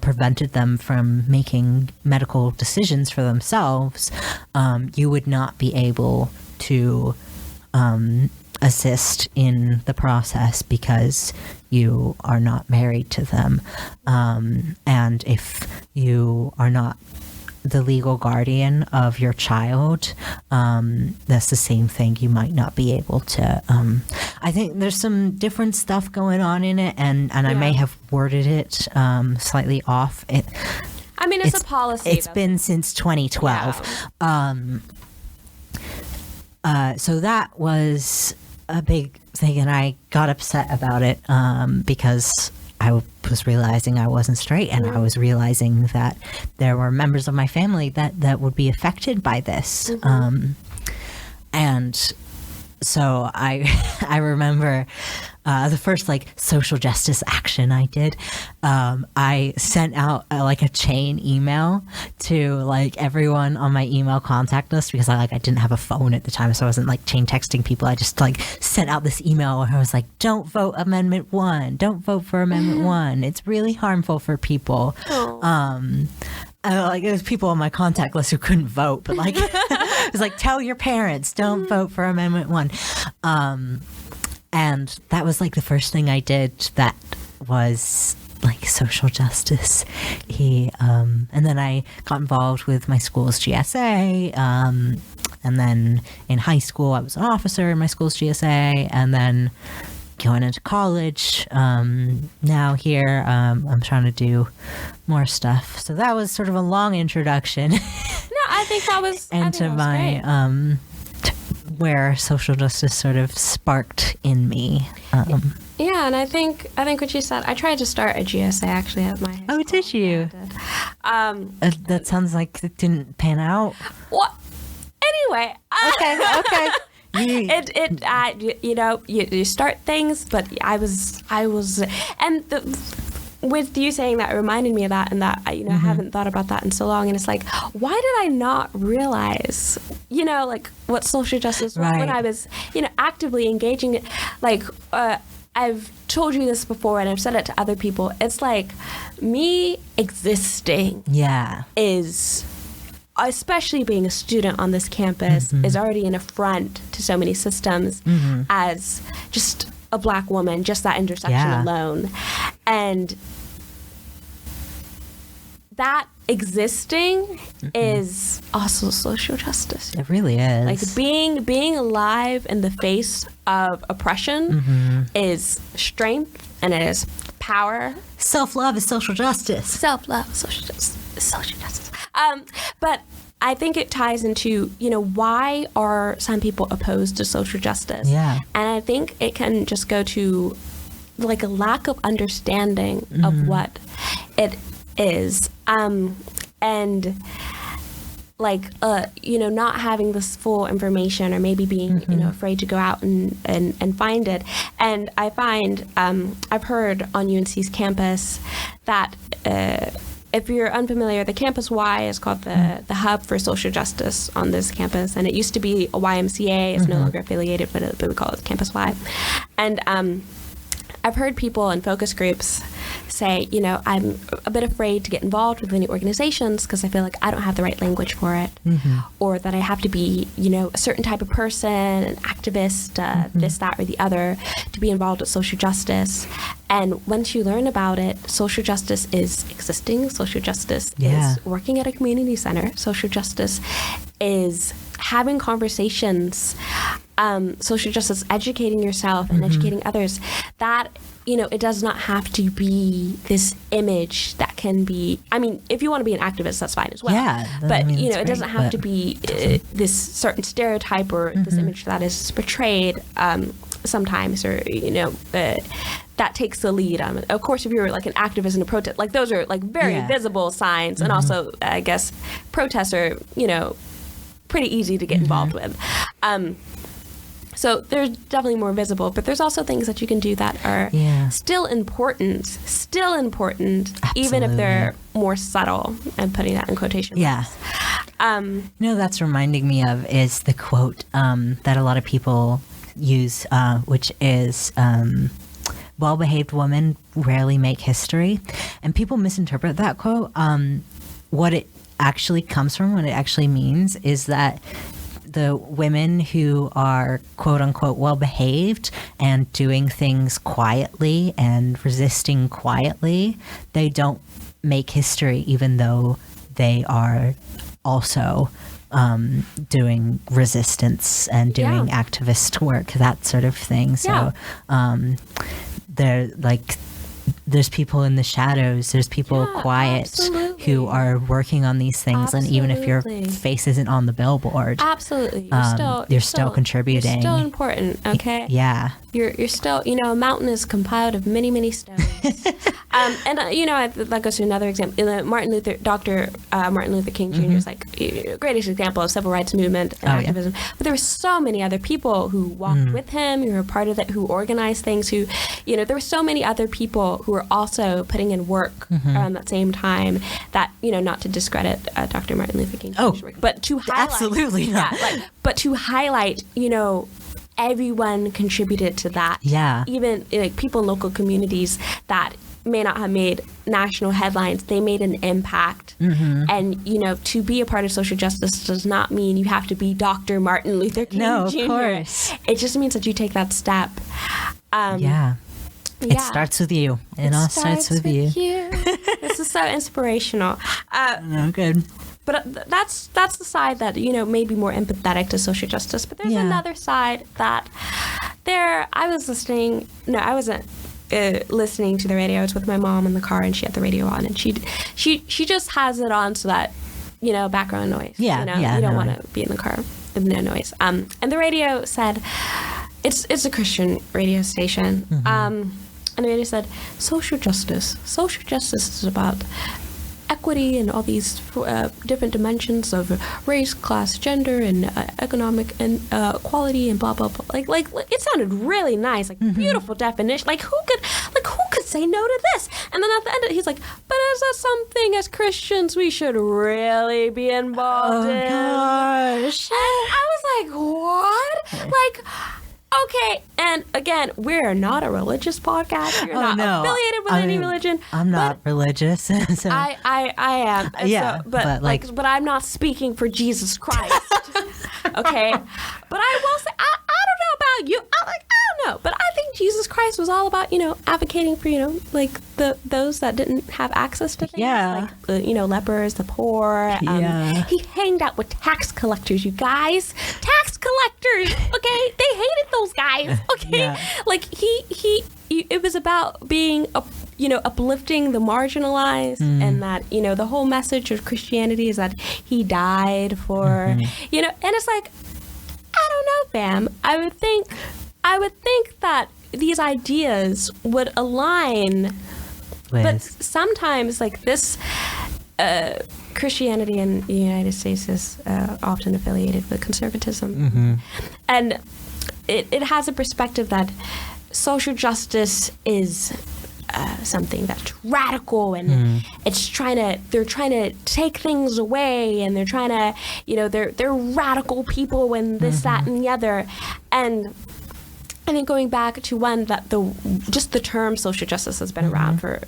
prevented them from making medical decisions for themselves, you would not be able to assist in the process because you are not married to them. And if you are not the legal guardian of your child, that's the same thing. You might not be able to. I think there's some different stuff going on in it, and I may have worded it slightly off. It's a policy. It's been since 2012. Yeah. So that was a big thing, and I got upset about it because I was realizing I wasn't straight, and I was realizing that there were members of my family that would be affected by this. And so I remember the first social justice action I did. I sent out a chain email to everyone on my email contact list because I didn't have a phone at the time, so I wasn't chain texting people. I just sent out this email where I was like, "Don't vote Amendment 1. Don't vote for Amendment 1. It's really harmful for people." There was people on my contact list who couldn't vote, but it was tell your parents, don't vote for Amendment 1. And that was the first thing I did that was social justice. And then I got involved with my school's GSA. And then in high school, I was an officer in my school's GSA. And then going into college, now here, I'm trying to do more stuff. So that was sort of a long introduction. No, I think that was into my great. Where social justice sort of sparked in me. Yeah, and I think what you said. I tried to start a GSA actually at my high school. Oh, did you? Yeah, I did. That sounds like it didn't pan out. What? Anyway. Okay. You start things, but I was, and with you saying that, it reminded me of that, and that I haven't thought about that in so long, and it's why did I not realize, what social justice was when I was, actively engaging it, I've told you this before, and I've said it to other people. It's me existing. Yeah. Is, especially being a student on this campus, is already an affront to so many systems as just a Black woman, just that intersection alone. And that existing is also social justice. It really is. Like being alive in the face of oppression is strength, and it is power. Self-love is social justice. Self-love is social justice. But I think it ties into, why are some people opposed to social justice? Yeah. And I think it can just go to like a lack of understanding of what it is. And like, not having this full information, or maybe being, afraid to go out and find it. And I find, I've heard on UNC's campus that, if you're unfamiliar, the Campus Y is called the hub for social justice on this campus, and it used to be a YMCA. It's no longer affiliated, but we call it Campus Y. And I've heard people in focus groups say, I'm a bit afraid to get involved with any organizations because I feel like I don't have the right language for it, or that I have to be, a certain type of person, an activist, this, that, or the other, to be involved with social justice. And once you learn about it, social justice is existing. Social justice is working at a community center. Social justice is having conversations. Social justice, educating yourself and educating others. That, it does not have to be this image that can be, if you want to be an activist, that's fine as well. Yeah. But, it doesn't have to be this certain stereotype or this image that is portrayed sometimes, or, that takes the lead. Of course, if you're like an activist in a protest, like those are like very visible signs. And also, I guess, protests are, pretty easy to get involved with. So they're definitely more visible, but there's also things that you can do that are still important, even if they're more subtle. I'm putting that in quotation marks. That's reminding me of is the quote that a lot of people use, which is, well-behaved women rarely make history. And people misinterpret that quote. What it actually comes from, what it actually means, is that the women who are quote unquote well behaved and doing things quietly and resisting quietly, they don't make history, even though they are also doing resistance and doing activist work, that sort of thing. So they're like, there's people in the shadows, there's people quiet who are working on these things, and even if your face isn't on the billboard, you're still contributing. You're still important, okay? Yeah. You're still, a mountain is compiled of many, many stones. That goes to another example. Dr. Martin Luther King Jr. is like greatest example of civil rights movement and activism. But there were so many other people who walked with him, who were part of it, who organized things, who, there were so many other people who were also putting in work around that same time that, not to discredit Dr. Martin Luther King Jr.'s work, but to highlight. Absolutely not. But to highlight, everyone contributed to that. Yeah. Even people in local communities that may not have made national headlines, they made an impact. And, to be a part of social justice does not mean you have to be Dr. Martin Luther King Jr. No, of course. It just means that you take that step. It starts with you. It all starts with you. This is so inspirational. Good. But that's the side that, may be more empathetic to social justice. But there's another side that I wasn't listening to the radio. I was with my mom in the car, and she had the radio on, and she just has it on so that, background noise. You don't want to be in the car with no noise. And the radio said, it's a Christian radio station. And the radio said, social justice is about equity and all these different dimensions of race, class, gender, and economic and equality and blah blah blah. Like it sounded really nice, beautiful definition. Who could say no to this? And then at the end, he's like, "But is that something as Christians we should really be involved in?" Gosh. And I was like, "What?" Okay, and again, we're not a religious podcast. You're not affiliated with any religion. I'm not religious. So. I am. Yeah, so, but I'm not speaking for Jesus Christ. Okay, but I will say I don't know about you. I don't know, but I think Jesus Christ was all about, advocating for, like those that didn't have access to things. Yeah. Like the, lepers, the poor. He hanged out with tax collectors, you guys. Tax collectors, okay? They hated those guys, okay? Yeah. Like it was about being uplifting the marginalized, and that, the whole message of Christianity is that he died for, and it's like, I don't know, fam. I would think that these ideas would align, but sometimes like this, Christianity in the United States is often affiliated with conservatism, and it has a perspective that social justice is something that's radical, and they're trying to take things away, and they're trying to, they're radical people, and this, that, and the other. And I think going back to one that just the term social justice has been around for,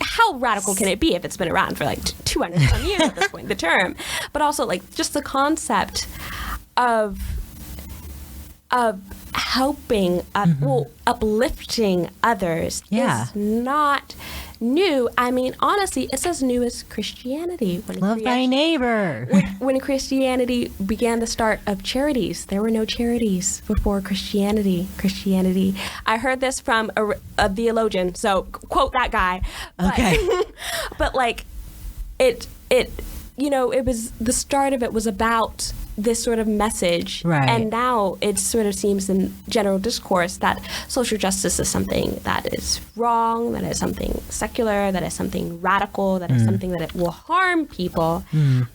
how radical can it be if it's been around for like 200 some years at this point, the term, but also like just the concept of helping, uplifting others is not new. I mean, honestly, it's as new as Christianity. Love thy neighbor. When Christianity began the start of charities, there were no charities before Christianity. I heard this from a theologian, so quote that guy. Okay. But like, it was, the start of it was about this sort of message, right? And now it sort of seems in general discourse that social justice is something that is wrong, that is something secular, that is something radical, that is something that it will harm people,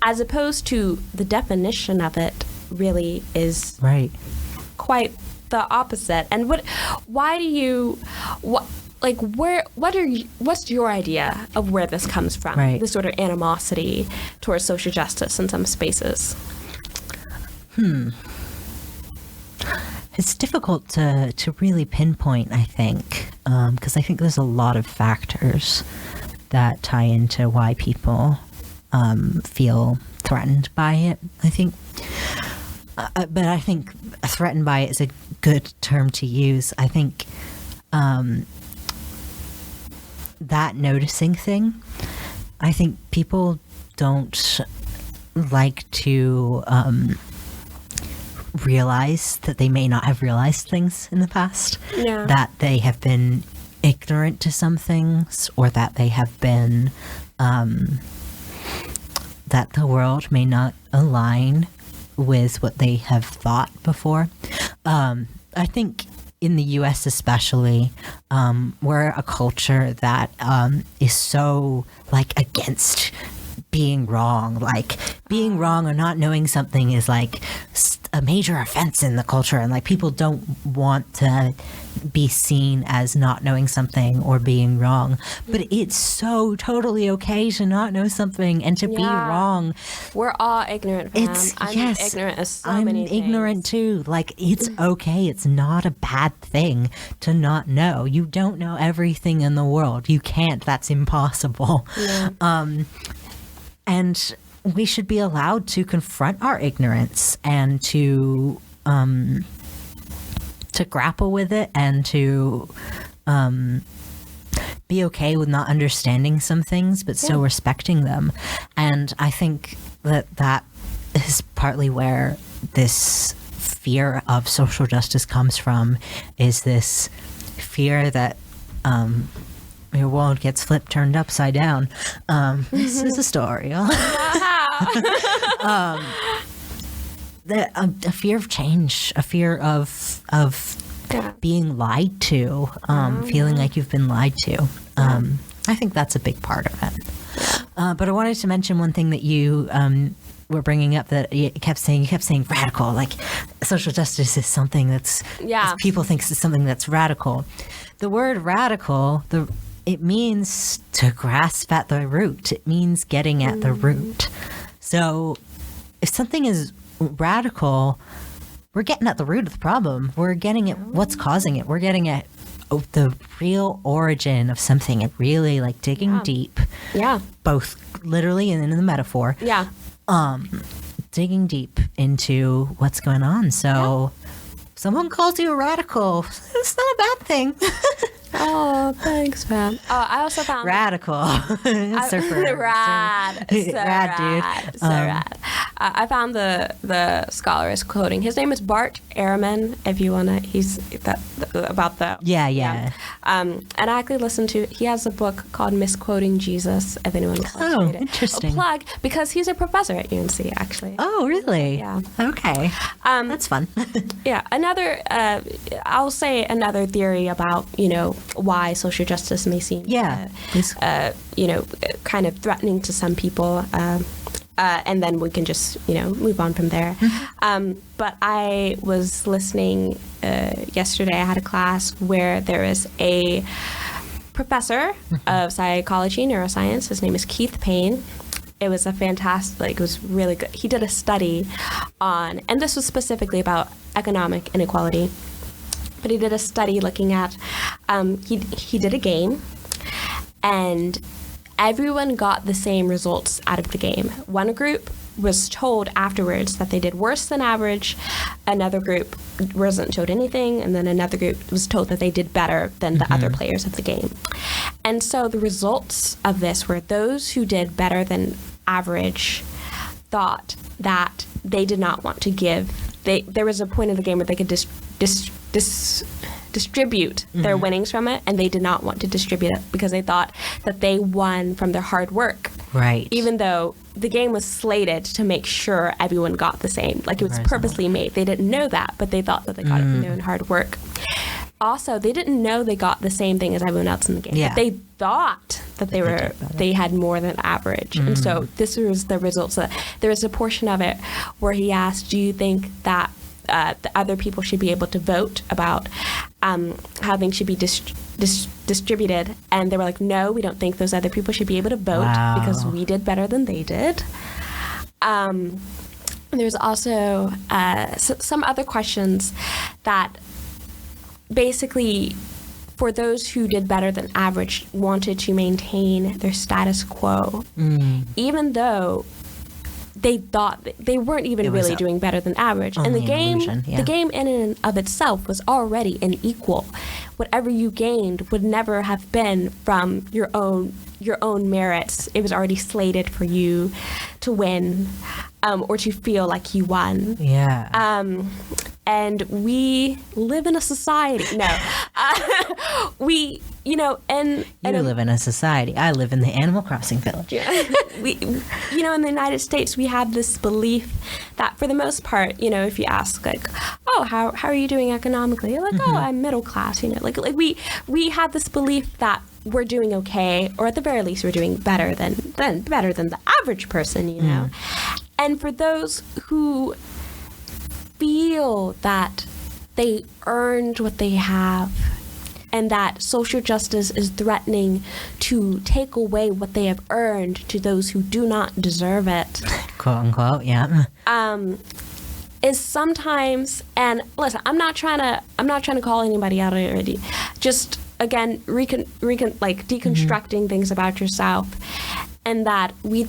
as opposed to the definition of it really is quite the opposite. And what's your idea of where this comes from? Right. This sort of animosity towards social justice in some spaces. It's difficult to really pinpoint, I think, because I think there's a lot of factors that tie into why people feel threatened by it, I think. But I think threatened by it is a good term to use. I think that noticing thing, I think people don't like to realize that they may not have realized things in the past, that they have been ignorant to some things, or that they have been that the world may not align with what they have thought before. I think in the US especially, we're a culture that is so like against being wrong. Like being wrong or not knowing something is like a major offense in the culture, and like people don't want to be seen as not knowing something or being wrong. But it's so totally okay to not know something and to be wrong. We're all ignorant, fam. I'm ignorant as so many things. I'm ignorant too. Like, it's okay. It's not a bad thing to not know. You don't know everything in the world. You can't. That's impossible. Yeah. And we should be allowed to confront our ignorance and to grapple with it, and to be okay with not understanding some things, but still respecting them. And I think that is partly where this fear of social justice comes from, is this fear that your world gets turned upside down. This is a story. A fear of change, a fear of being lied to, feeling like you've been lied to. I think that's a big part of it. But I wanted to mention one thing that you were bringing up, that you kept saying radical, like social justice is something that's, people think is something that's radical. The word radical, it means to grasp at the root. It means getting at the root. So if something is radical, we're getting at the root of the problem. We're getting at what's causing it. We're getting at the real origin of something, and really like digging deep. Yeah. Both literally and in the metaphor. Yeah. Digging deep into what's going on. So someone calls you a radical, it's not a bad thing. Oh, thanks, fam. Oh, I also found Radical. Surfer. Rad, so Rad, dude. so rad. I found the scholar is quoting. His name is Bart Ehrman. If you wanna, he's about the Yeah. And I actually listened to. He has a book called Misquoting Jesus. If anyone wants to read it. Interesting. A plug, because he's a professor at UNC actually. Oh, really? Yeah. Okay. That's fun. Yeah. I'll say another theory about why social justice may seem please. kind of threatening to some people, and then we can just move on from there. But I was listening yesterday. I had a class where there is a professor of psychology, neuroscience. His name is Keith Payne. It was it was really good. He did a study on, and this was specifically about economic inequality. But he did a study looking at, he did a game, and everyone got the same results out of the game. One group was told afterwards that they did worse than average, another group wasn't told anything, and then another group was told that they did better than the other players of the game. And so the results of this were those who did better than average thought that they did not want to give. There was a point in the game where they could distribute their winnings from it, and they did not want to distribute it because they thought that they won from their hard work. Right. Even though the game was slated to make sure everyone got the same. Like, it was purposely made. They didn't know that, but they thought that they got it from their own hard work. Also, they didn't know they got the same thing as everyone else in the game. Yeah. But they thought that they had more than average. And so this was the results. There was a portion of it where he asked, do you think that the other people should be able to vote about how things should be distributed? And they were like, no, we don't think those other people should be able to vote because we did better than they did. There's also some other questions that basically, for those who did better than average, wanted to maintain their status quo, even though they thought they weren't even really doing better than average. And the game, the game in and of itself was already unequal. Whatever you gained would never have been from your own merits. It was already slated for you to win, or to feel like you won. Yeah. And we live in a society. No, we, you live in a society. I live in the Animal Crossing village. Yeah. In the United States, we have this belief that, for the most part, if you ask, like, oh, how are you doing economically? You're like, oh, I'm middle class. Like we have this belief that we're doing okay, or at the very least, we're doing better than the average person. And for those who feel that they earned what they have, and that social justice is threatening to take away what they have earned to those who do not deserve it, quote unquote, yeah, is sometimes, and listen, I'm not trying to call anybody out already. Just again, deconstructing things about yourself, and that we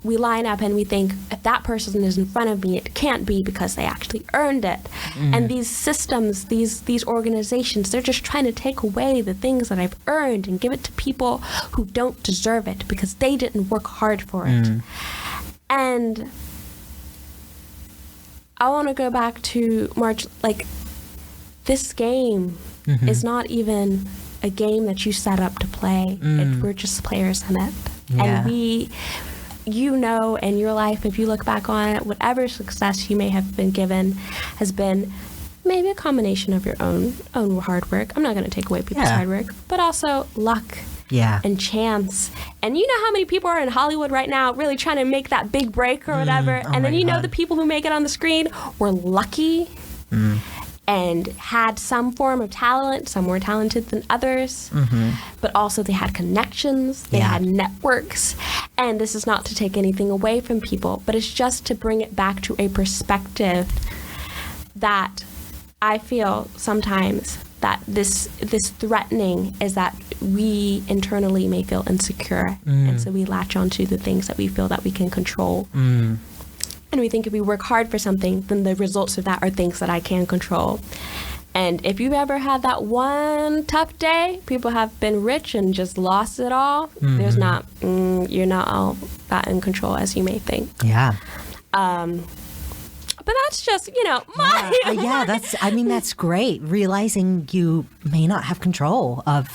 line up and we think, if that person is in front of me, it can't be because they actually earned it. And these systems, these organizations, they're just trying to take away the things that I've earned and give it to people who don't deserve it because they didn't work hard for it. And I want to go back to March, like, this game is not even a game that you set up to play. We're just players in it. Yeah. And in your life, if you look back on it, whatever success you may have been given has been maybe a combination of your own hard work. I'm not going to take away people's hard work, but also luck. And chance. And you know how many people are in Hollywood right now really trying to make that big break or whatever. And then the people who make it on the screen were lucky and had some form of talent. Some more talented than others. But also they had connections. They had networks. And this is not to take anything away from people, but it's just to bring it back to a perspective that I feel sometimes that this threatening is that we internally may feel insecure, and so we latch onto the things that we feel that we can control. and we think if we work hard for something, then the results of that are things that I can control. And if you've ever had that one tough day, people have been rich and just lost it all. There's not, you're not all that in control as you may think. Yeah. But that's just, my that's great. Realizing you may not have control of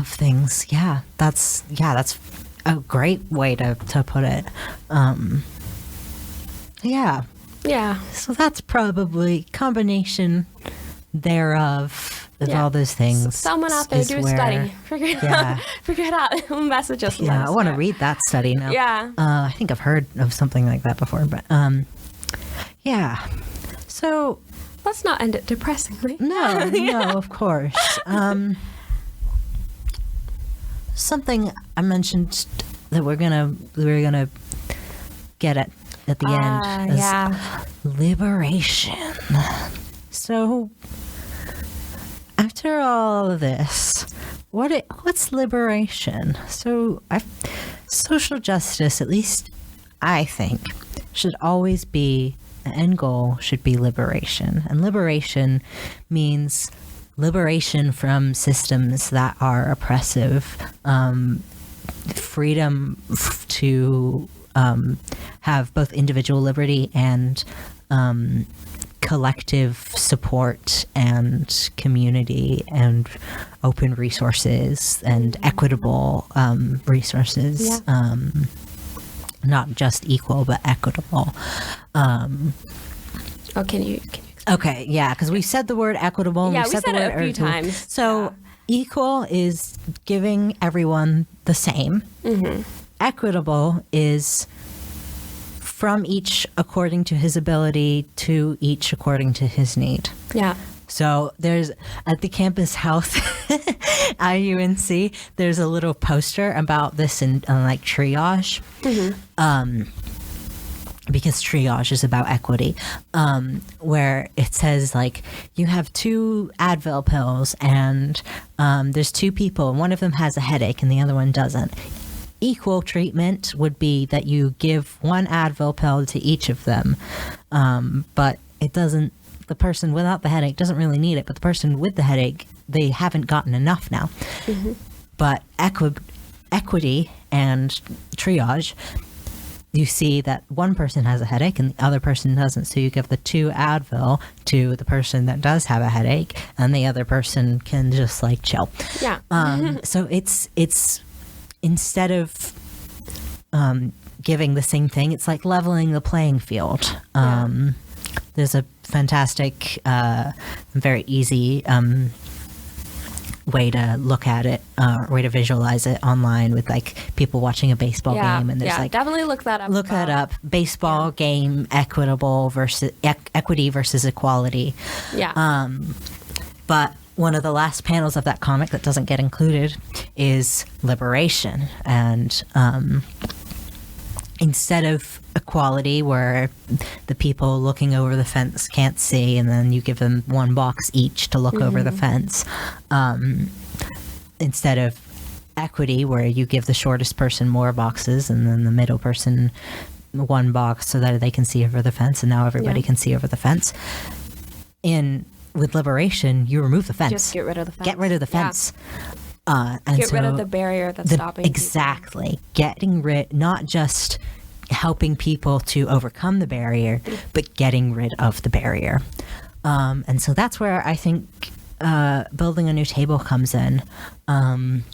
things. Yeah, that's a great way to put it. Yeah. Yeah. So that's probably combination thereof of all those things. Someone out there do a study. Figure it out. Message us. Yeah, I want to read that study now. Yeah. I think I've heard of something like that before, but yeah. So let's not end it depressingly. No, of course. Something I mentioned that we're gonna get at the end is liberation. So after all of this, what's liberation? So social justice, at least I think, should always be, the end goal should be liberation. And liberation means liberation from systems that are oppressive, freedom to have both individual liberty and collective support and community and open resources and equitable resources. Yeah. Not just equal, but equitable. Can you? Okay, yeah, because we said the word equitable. Yeah, we said the word it a few times. So equal is giving everyone the same. Mm-hmm. Equitable is from each according to his ability to each according to his need. Yeah. So there's, at the campus health IUNC, there's a little poster about this in like triage. Mm-hmm. Because triage is about equity, where it says like you have 2 Advil pills and there's 2 people and one of them has a headache and the other one doesn't. Equal treatment would be that you give 1 Advil pill to each of them, but it doesn't. The person without the headache doesn't really need it, but the person with the headache, they haven't gotten enough now. Mm-hmm. But equity and triage, you see that one person has a headache and the other person doesn't. So you give the 2 Advil to the person that does have a headache, and the other person can just like chill. Yeah. So it's instead of giving the same thing, it's like leveling the playing field. There's a fantastic, very easy way to look at it, way to visualize it online with like people watching a baseball game, and there's like definitely look that up. Look that up. Baseball game, equity versus equality. Yeah. But one of the last panels of that comic that doesn't get included is liberation, and instead of equality where the people looking over the fence can't see and then you give them 1 box each to look over the fence, instead of equity where you give the shortest person more boxes and then the middle person 1 box so that they can see over the fence, and now everybody can see over the fence. With liberation, you remove the fence. Just get rid of the fence. Get rid of the fence. And get rid of the barrier that's stopping exactly people. Getting rid, not just helping people to overcome the barrier, but getting rid of the barrier. And so that's where I think building a new table comes in. When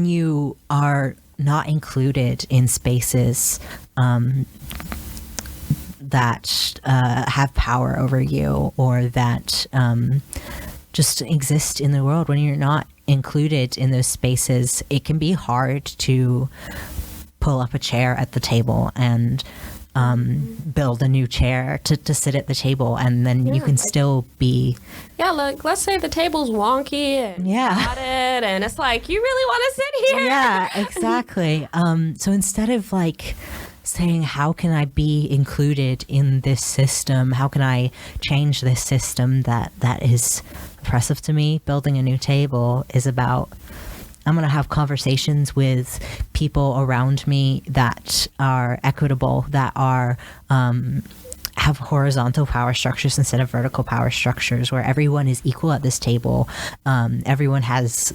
you are not included in spaces that have power over you, or that just exist in the world, when you're not included in those spaces, it can be hard to pull up a chair at the table and build a new chair to sit at the table, and then you can still be... Yeah, like, let's say the table's wonky and rotted, and it's like, you really want to sit here? Yeah, exactly. So instead of like saying, how can I be included in this system? How can I change this system that is oppressive to me? Building a new table is about I'm going to have conversations with people around me that are equitable, that are have horizontal power structures instead of vertical power structures, where everyone is equal at this table. Everyone has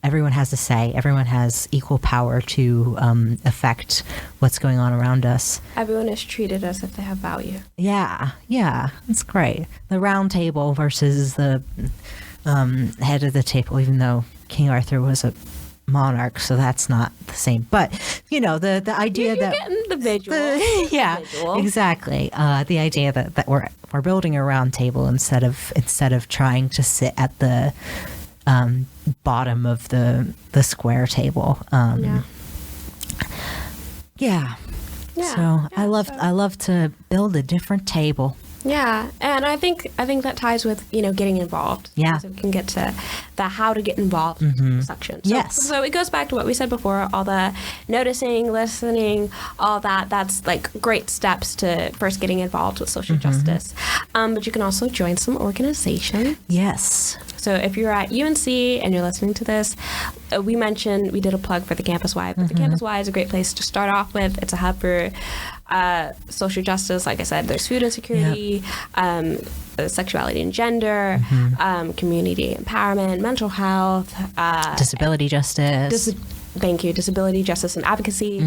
everyone has a say. Everyone has equal power to affect what's going on around us. Everyone is treated as if they have value. Yeah, it's great. The round table versus the head of the table, even though King Arthur was a monarch, so that's not the same. But the idea you that get individual. Exactly. The idea that we're building a round table instead of trying to sit at the bottom of the square table. So I love to build a different table. Yeah, and I think that ties with getting involved. Yeah, so we can get to the how to get involved section. So, yes. So it goes back to what we said before: all the noticing, listening, all that. That's like great steps to first getting involved with social justice. But you can also join some organizations. Yes. So if you're at UNC and you're listening to this, we did a plug for the Campus Y, but the Campus Y is a great place to start off with. It's a hub for social justice. Like I said, there's food insecurity, sexuality and gender, community empowerment, mental health, disability justice. Thank you. Disability justice and advocacy.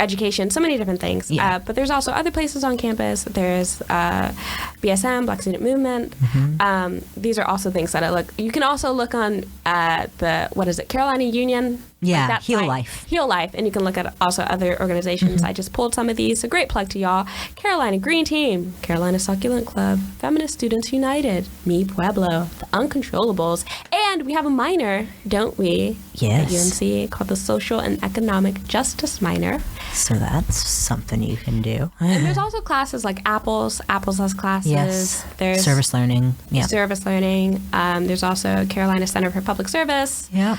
Education, so many different things. Yeah. But there's also other places on campus. There's BSM, Black Student Movement. These are also things that you can also look on Carolina Union. Yeah, like Heal site, Life. Heal Life. And you can look at also other organizations. I just pulled some of these. A great plug to y'all. Carolina Green Team, Carolina Succulent Club, Feminist Students United, Mi Pueblo, the Uncontrollables. And we have a minor, don't we? Yes. At UNC called the Social and Economic Justice Minor. So that's something you can do. And there's also classes like Apples has classes. Yes. There's service learning. Yeah. Service learning. There's also Carolina Center for Public Service. Yeah.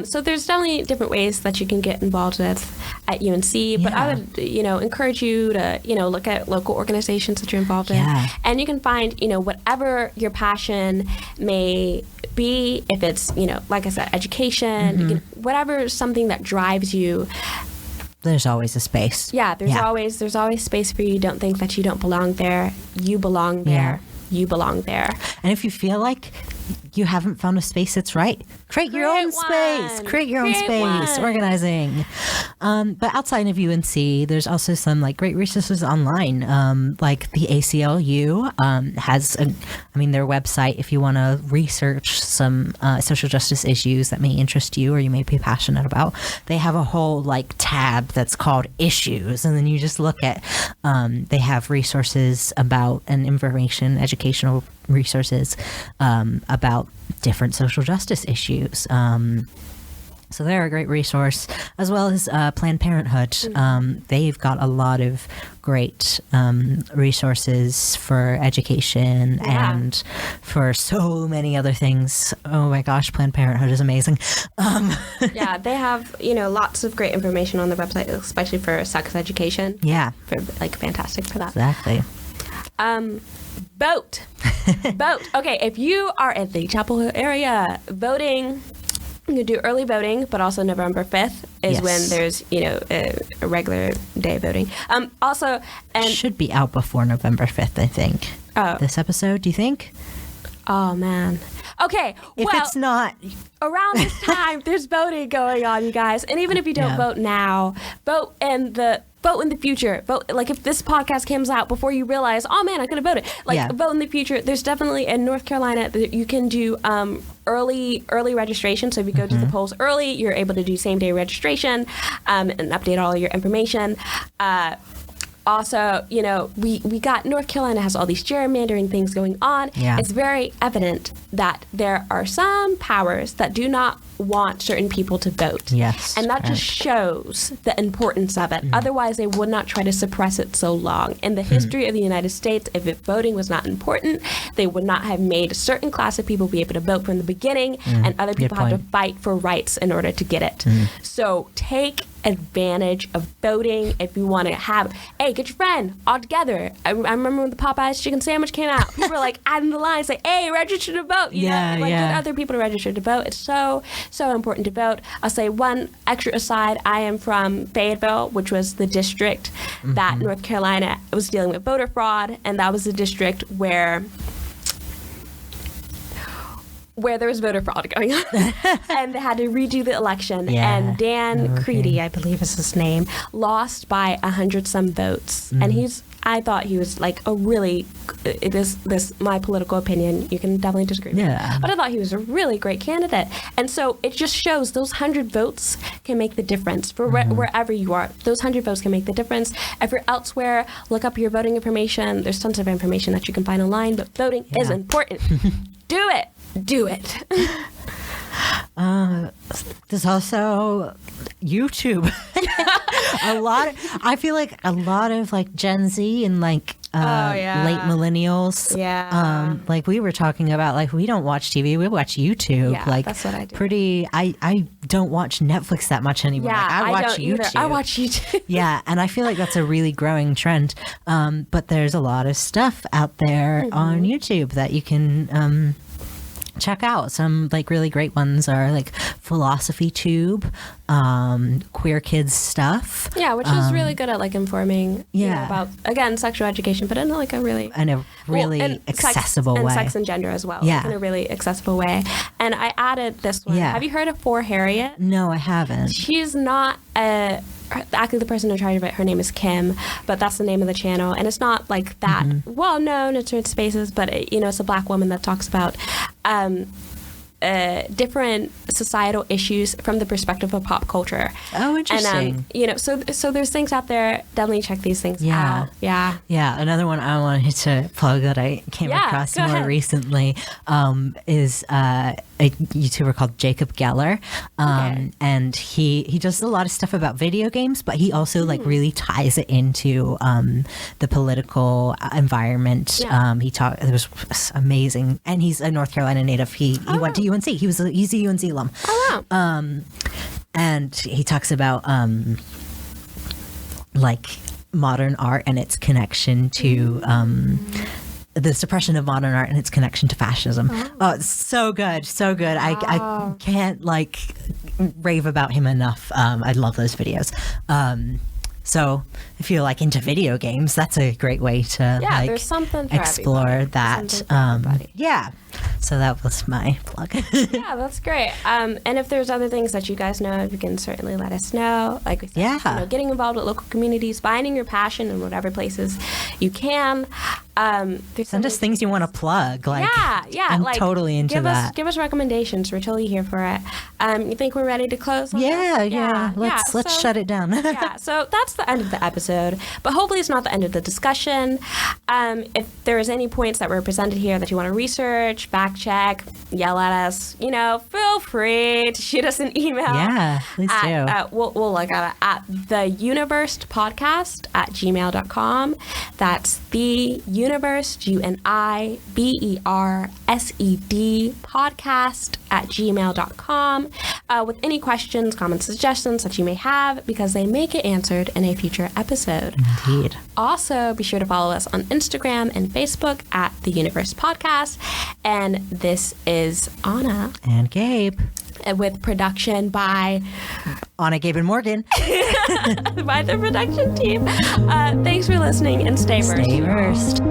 So there's definitely different ways that you can get involved with at UNC. But I would, encourage you to, look at local organizations that you're involved in. And you can find, whatever your passion may be, if it's, like I said, education, whatever something that drives you. There's always a space. Yeah, there's always space for you. Don't think that you don't belong there. You belong there. You belong there. And if you feel like you haven't found a space that's right, create your own space. Create your own space. Organizing. But outside of UNC, there's also some great resources online. Like the ACLU has their website. If you want to research some social justice issues that may interest you or you may be passionate about, they have a whole tab that's called Issues, and then you just look at. They have resources about educational resources about different social justice issues. So they're a great resource, as well as Planned Parenthood. They've got a lot of great resources for education and for so many other things. Oh my gosh, Planned Parenthood is amazing. Yeah, they have lots of great information on the website, especially for sex education. Yeah, fantastic for that. Exactly. Vote. Okay, if you are in the Chapel Hill area, voting, you can do early voting, but also November 5th is when there's, a regular day voting. Also, and should be out before November 5th, I think. Oh. This episode, do you think? Oh, man. Okay, if it's not around this time, there's voting going on, you guys. And even if you don't vote now, vote in the future. Vote if this podcast comes out before you realize, oh man, I could have voted. Vote in the future. There's definitely in North Carolina you can do early registration. So if you go to the polls early, you're able to do same day registration and update all your information. Also, we got North Carolina has all these gerrymandering things going on. Yeah. It's very evident that there are some powers that do not want certain people to vote. Yes. And that just shows the importance of it. Otherwise, they would not try to suppress it so long. In the history of the United States, if voting was not important, they would not have made a certain class of people be able to vote from the beginning, and other people have to fight for rights in order to get it. So take advantage of voting. If you want to have, hey, get your friend all together. I remember when the Popeyes chicken sandwich came out, people were like adding the lines like, hey, register to vote. You know, like get other people to register to vote. It's so important to vote. I'll say one extra aside. I am from Fayetteville, which was the district that North Carolina was dealing with voter fraud, and that was the district where there was voter fraud going on. And they had to redo the election. Yeah. And Dan Creedy, I believe is his name, lost by 100-some votes. And I thought he was like a really, this my political opinion, you can definitely disagree with me, but I thought he was a really great candidate. And so it just shows those 100 votes can make the difference for wherever you are. Those 100 votes can make the difference. If you're elsewhere, look up your voting information. There's tons of information that you can find online, but voting is important. Do it. Do it. There's also YouTube. I feel like a lot of like Gen Z and like late millennials. Yeah. Like we were talking about, like we don't watch TV, we watch YouTube. Yeah, like that's what I do. I don't watch Netflix that much anymore. Yeah, I watch don't YouTube. Either. I watch YouTube. Yeah, and I feel like that's a really growing trend. But there's a lot of stuff out there on YouTube that you can check out. Some like really great ones are like Philosophy Tube, Queer Kids stuff. Yeah, which is really good at like informing you know, about, again, sexual education, but in like a really accessible way. And sex and gender as well. Yeah. Like in a really accessible way. And I added this one. Yeah. Have you heard of For Harriet? No, I haven't. She's not actually the person in charge of it, her name is Kim, but that's the name of the channel, and it's not like that well known in certain spaces, but it's a Black woman that talks about different societal issues from the perspective of pop culture. Oh, interesting. And so there's things out there. Definitely check these things out. Yeah. Another one I wanted to plug that I came across more recently is a YouTuber called Jacob Geller, and he does a lot of stuff about video games, but he also like really ties it into the political environment. It was amazing, and he's a North Carolina native. He went to UNC. He's a UNC alum. Oh wow! And he talks about like modern art and its connection to the suppression of modern art and its connection to fascism. Oh, it's so good. So good. I can't like rave about him enough. I love those videos. So if you're like into video games, that's a great way to like there's something for explore everybody. that. So that was my plug. Yeah, that's great. And if there's other things that you guys know, you can certainly let us know. Like we said, getting involved with local communities, finding your passion in whatever places you can. Send us things you want to plug. Like, I'm like, totally into that. Give us recommendations. We're totally here for it. You think we're ready to close? Let's shut it down. So that's the end of the episode. But hopefully it's not the end of the discussion. If there is any points that were presented here that you want to research, fact check, yell at us, feel free to shoot us an email. Yeah, please do. We'll look at it at theuniversedpodcast@gmail.com. That's the Universe, UNIBERSED podcast@gmail.com with any questions, comments, suggestions that you may have, because they may get answered in a future episode. Indeed. Also, be sure to follow us on Instagram and Facebook at The Universe Podcast. And this is Anna. And Gabe. With production by Anna, Gabe, and Morgan. By the production team. Thanks for listening, and stay versed. Stay versed.